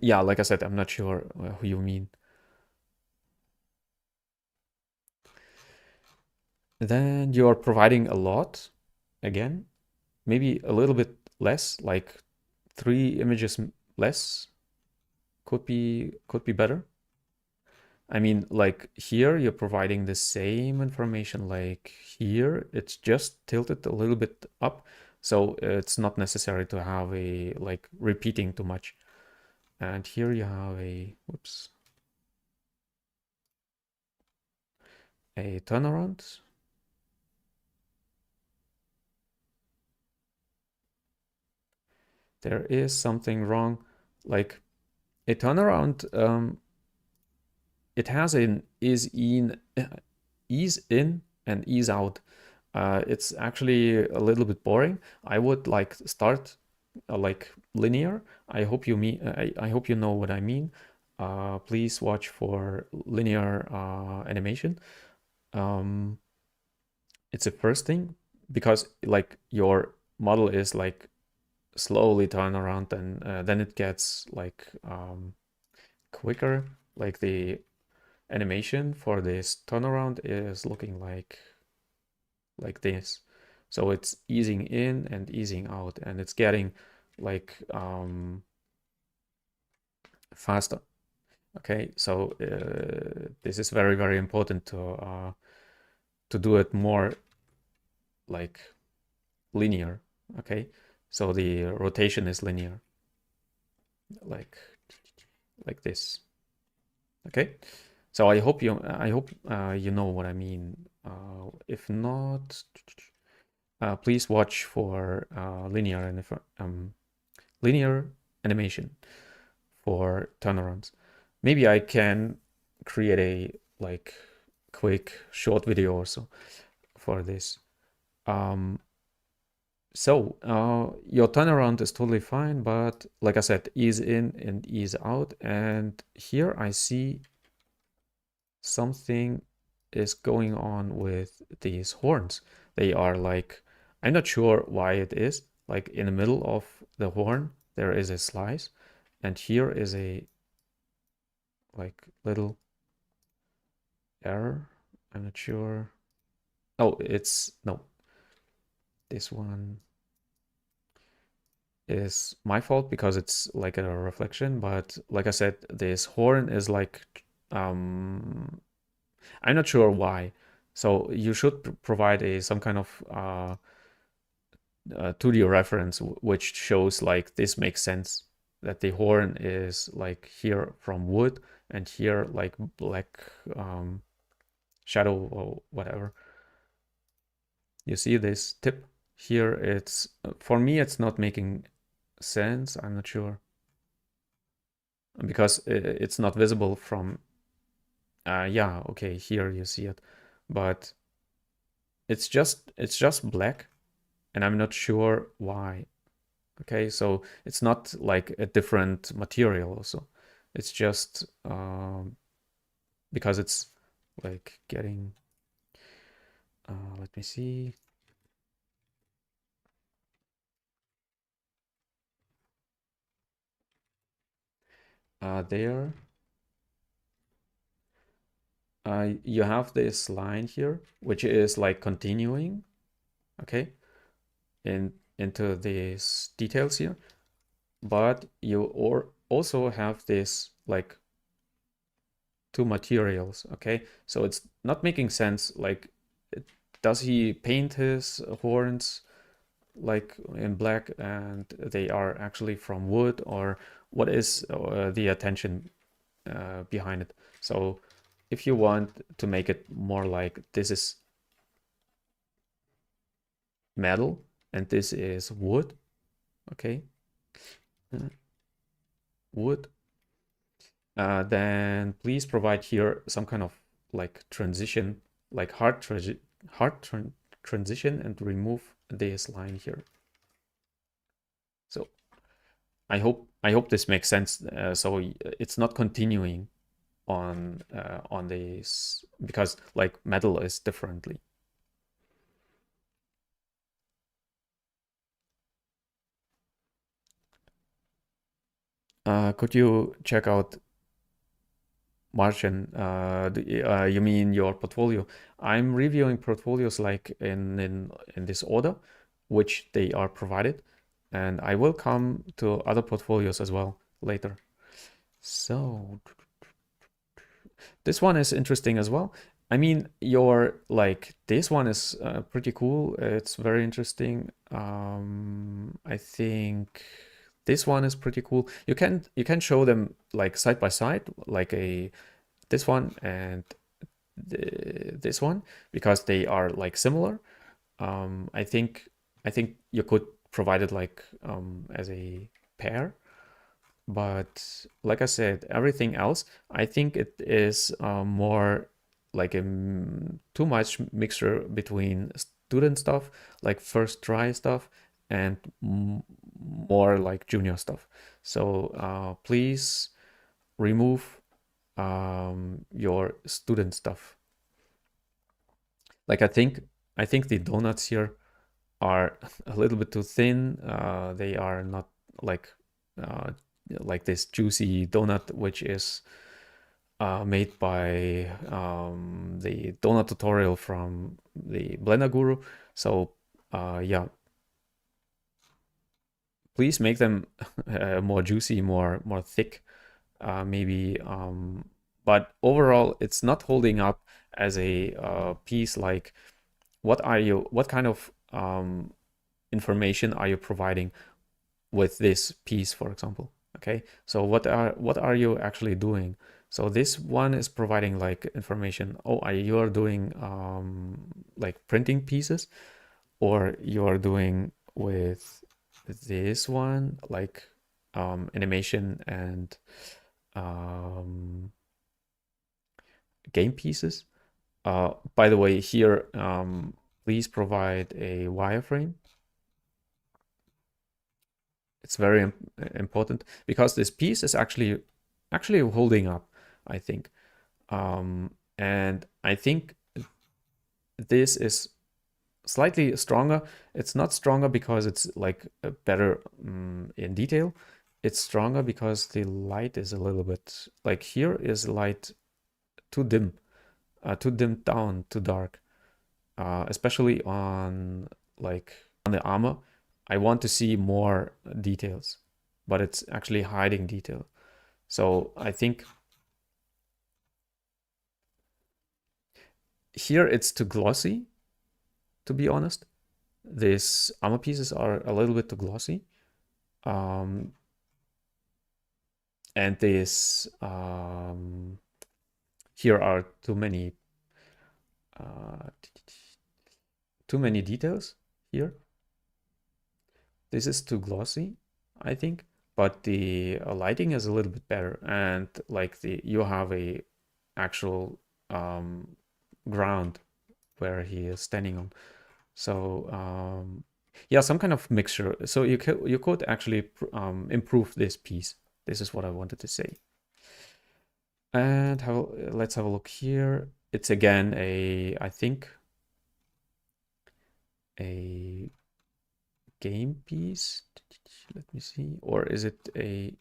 yeah, like I said, I'm not sure who you mean. Then you're providing a lot again, maybe a little bit less, like 3 images less could be better. I mean, like here you're providing the same information like here, it's just tilted a little bit up, so it's not necessary to have a like repeating too much. And here you have a, whoops, a turnaround. There is something wrong. Like a turnaround, it has an ease in and ease out. It's actually a little bit boring. I would like start like linear. I hope you mean. I hope you know what I mean. Please watch for linear animation. It's the first thing, because like your model is like slowly turn around, and then it gets like quicker. Like the animation for this turnaround is looking like this. So it's easing in and easing out, and it's getting like faster. Okay, so this is very, very important to do it more like linear. Okay, so the rotation is linear, like this. Okay, so I hope you know what I mean. If not, please watch for linear linear animation for turnarounds. Maybe I can create a like quick short video or so for this. Your turnaround is totally fine, but like I said, ease in and ease out. And here I see something is going on with these horns. They are like, I'm not sure why it is. Like in the middle of the horn, there is a slice, and here is a like little error. I'm not sure. Oh, it's no. This one is my fault because it's like a reflection, but like I said, this horn is like I'm not sure why. So you should provide some kind of 2D reference which shows like this makes sense, that the horn is like here from wood and here like black shadow or whatever. You see this tip here? It's for me, it's not making sense. I'm not sure because it's not visible from. Yeah, okay, here you see it, but it's just black, and I'm not sure why. Okay, so it's not like a different material also. It's just because it's like getting. Let me see. There. You have this line here, which is like continuing, okay, into these details here, but you also have this like two materials, okay? So it's not making sense. Like, does he paint his horns like in black and they are actually from wood, or what is the attention behind it? So if you want to make it more like this is metal and this is wood, okay, wood, then please provide here some kind of like transition, like transition, and remove this line here. So I hope this makes sense. So it's not continuing on this, because like metal is differently. Could you check out Martian? You mean your portfolio? I'm reviewing portfolios like in this order, which they are provided, and I will come to other portfolios as well later. So this one is interesting as well. I mean, your like this one is pretty cool. It's very interesting. I think this one is pretty cool. You can show them like side by side, like this one and this one, because they are like similar. I think you could provide it like as a pair. But like I said, everything else, I think it is more like a too much mixture between student stuff, like first try stuff, and more like junior stuff. So please remove your student stuff. Like I think the donuts here are a little bit too thin. They are not like uh, like this juicy donut, which is made by the donut tutorial from the Blender Guru. So yeah, please make them more juicy, more thick, maybe. But overall, it's not holding up as a piece. Like, what kind of information are you providing with this piece, for example? Okay, so what are you actually doing? So this one is providing like information. Oh, you are doing like printing pieces, or you are doing with this one, like animation and um, game pieces. By the way, here, please provide a wireframe. It's very important because this piece is actually holding up, I think. And I think this is slightly stronger. It's not stronger because it's like better in detail. It's stronger because the light is a little bit, like here is light too dim, too dimmed down, too dark, especially on like on the armor. I want to see more details, but it's actually hiding detail. So I think here it's too glossy, to be honest. These armor pieces are a little bit too glossy. And this here are uh, too many details here. This is too glossy, I think, but the lighting is a little bit better, and like you have a actual ground where he is standing on. So yeah, some kind of mixture. So you could actually improve this piece. This is what I wanted to say. And let's have a look here. It's again I think a game piece. Let me see. Or is it a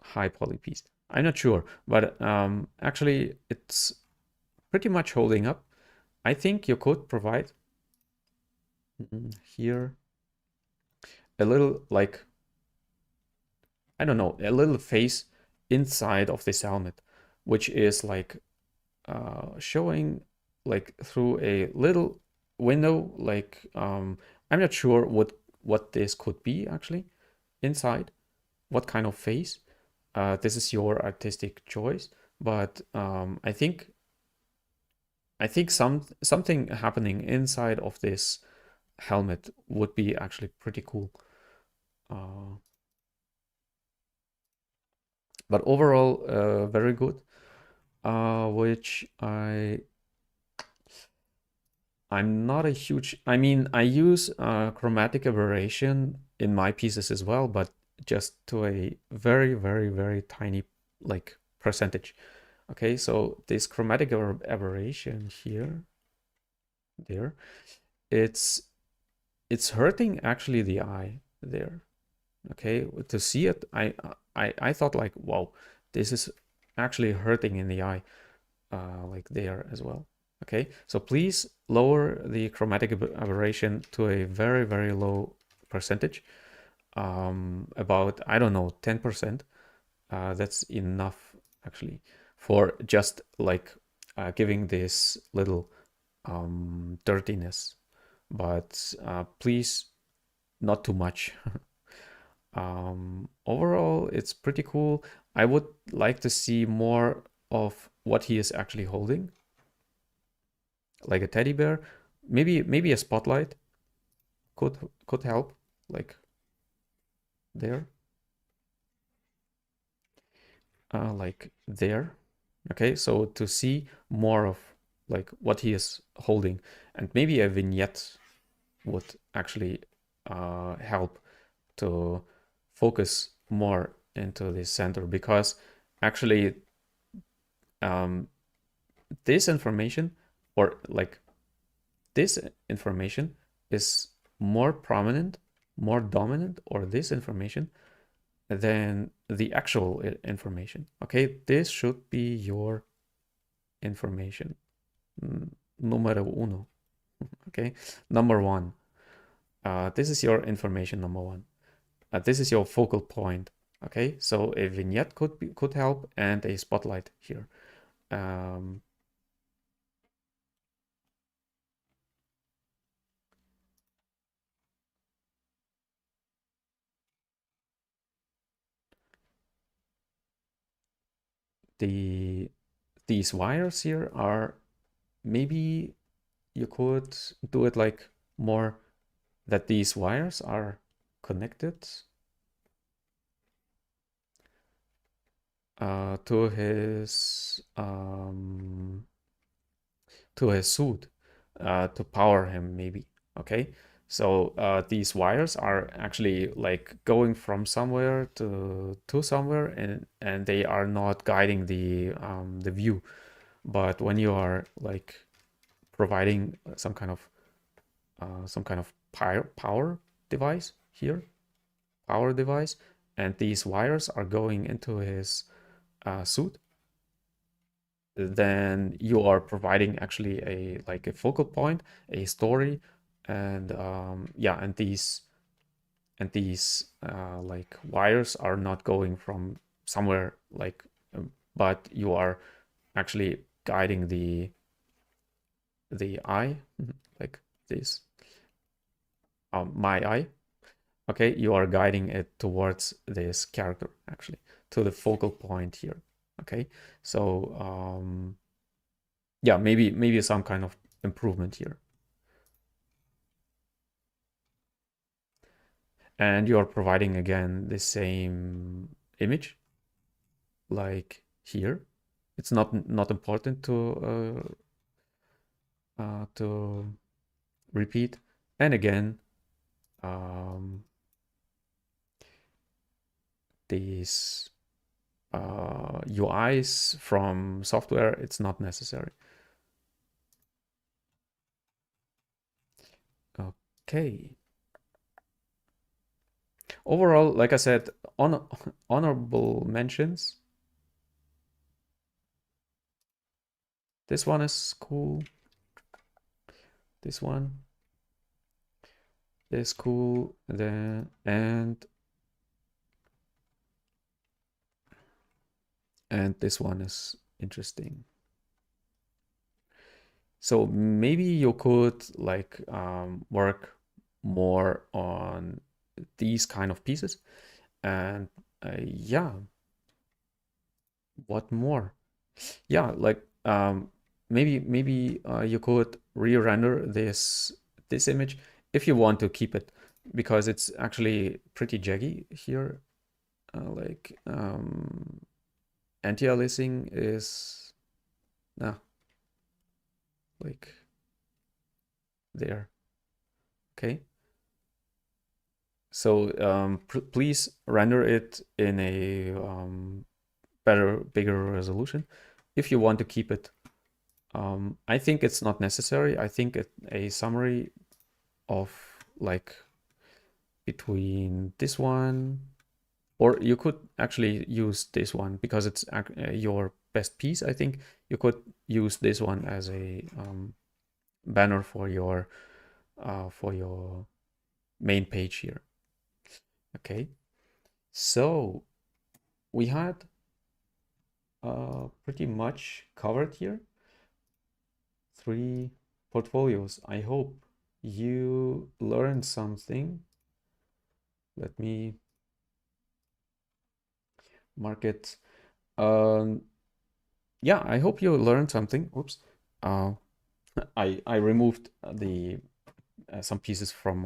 high poly piece? I'm not sure, but actually it's pretty much holding up. I think you could provide here a little, like, I don't know, a little face inside of this helmet, which is like showing like through a little window, like I'm not sure what this could be actually inside, what kind of face. This is your artistic choice, but I think something happening inside of this helmet would be actually pretty cool. But overall, very good. Which I'm not a huge. I mean, I use chromatic aberration in my pieces as well, but just to a very, very, very tiny like percentage. Okay, so this chromatic aberration here, there, it's hurting actually the eye there. Okay, to see it, I thought like, wow, this is actually hurting in the eye, like there as well. Okay, so please lower the chromatic aberration to a very, very low percentage, about, I don't know, 10%. That's enough actually for just like giving this little dirtiness, but please not too much. Overall, it's pretty cool. I would like to see more of what he is actually holding, like a teddy bear. Maybe a spotlight could help, like there, like there. Okay, so to see more of like what he is holding, and maybe a vignette would actually help to focus more into the center, because actually this information, or like this information, is more prominent, more dominant, or this information than the actual information. Okay, this should be your information. Numero uno. Okay, number one. This is your information number one. This is your focal point. Okay, so a vignette could help, and a spotlight here. These wires here are, maybe you could do it like more that these wires are connected to his suit to power him, maybe. Okay, so these wires are actually like going from somewhere to somewhere, and they are not guiding the view. But when you are like providing some kind of power device here, power device, and these wires are going into his suit, then you are providing actually a like a focal point, a story, and yeah, and these like wires are not going from somewhere like, but you are actually guiding the eye like this, my eye. Okay, you are guiding it towards this character actually, to the focal point here. Okay, so yeah, maybe some kind of improvement here. And you are providing again the same image like here. It's not important to repeat. And again, these UIs from software, it's not necessary. Okay. Overall, like I said, honorable mentions. This one is cool. This one is cool. Then and this one is interesting. So maybe you could like work more on these kind of pieces. And yeah, what more? Yeah, like maybe you could re-render this image if you want to keep it, because it's actually pretty jaggy here. Like anti-aliasing is like there. Okay. So please render it in a better, bigger resolution if you want to keep it. I think it's not necessary. I think a summary of like between this one, or you could actually use this one because it's your best piece. I think you could use this one as a banner for your main page here. Okay, so we had pretty much covered here 3 portfolios. I hope you learned something. Let me mark it. Yeah, I hope you learned something. Oops. I removed the some pieces from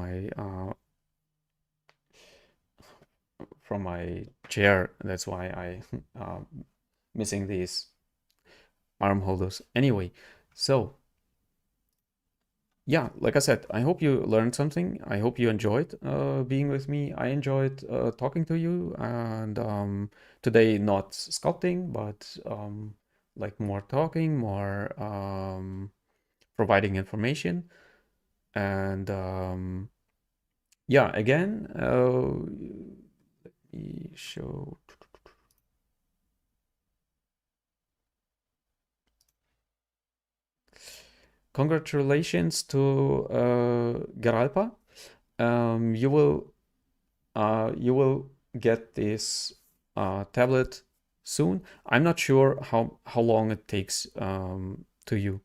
my chair. That's why I missing these arm holders. Anyway, so yeah, like I said, I hope you learned something. I hope you enjoyed being with me. I enjoyed talking to you, and today not sculpting, but like more talking, more providing information. And yeah, again, let me show. Congratulations to Geralpa. You will get this tablet soon. I'm not sure how long it takes to you,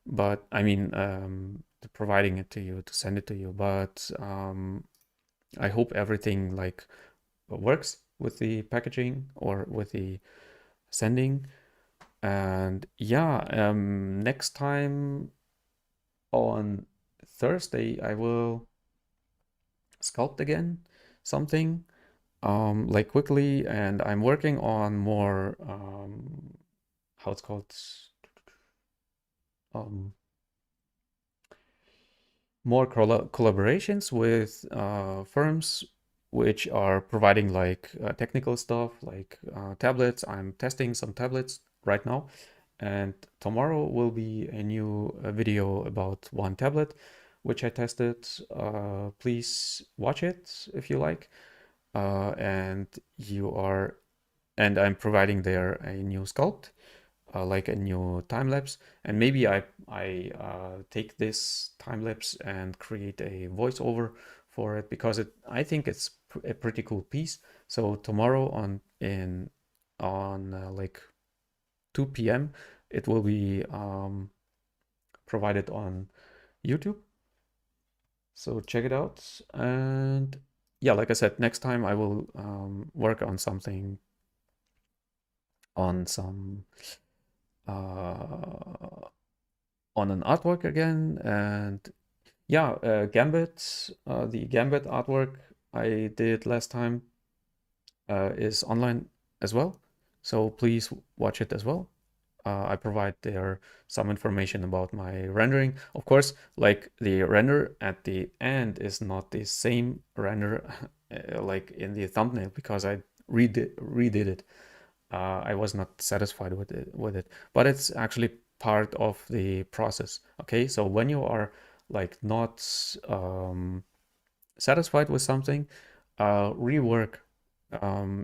but I mean providing it to you, to send it to you. But I hope everything like works with the packaging or with the sending. And yeah, next time on Thursday I will sculpt again something like quickly, and I'm working on more how it's called, um, more collaborations with firms which are providing like technical stuff like tablets. I'm testing some tablets right now, and tomorrow will be a new video about one tablet which I tested. Please watch it if you like. And you are, and I'm providing there a new sculpt, like a new time lapse, and maybe I take this time lapse and create a voiceover for it, because I think it's a pretty cool piece. So tomorrow on like 2 p.m. it will be provided on YouTube. So check it out. And yeah, like I said, next time I will work on something, on some on an artwork again. And yeah, Gambit, the Gambit artwork I did last time is online as well. So please watch it as well. I provide there some information about my rendering. Of course, like the render at the end is not the same render like in the thumbnail, because I redid it. I was not satisfied with it, but it's actually part of the process. Okay, so when you are like not satisfied with something, rework.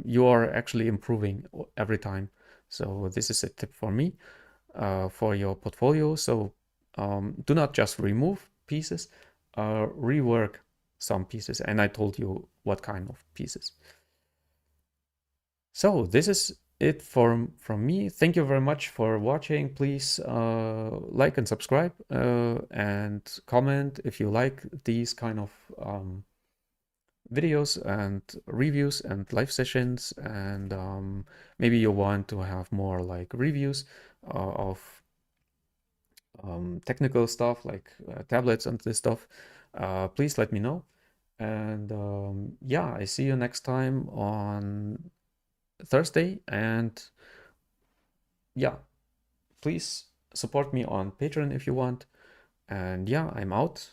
You are actually improving every time. So this is a tip for me for your portfolio. So do not just remove pieces, rework some pieces. And I told you what kind of pieces. So this is it from me. Thank you very much for watching. Please like and subscribe and comment if you like these kind of videos and reviews and live sessions, and maybe you want to have more like reviews of technical stuff like tablets and this stuff. Please let me know. And yeah, I see you next time on Thursday. And yeah, please support me on Patreon if you want. And yeah, I'm out.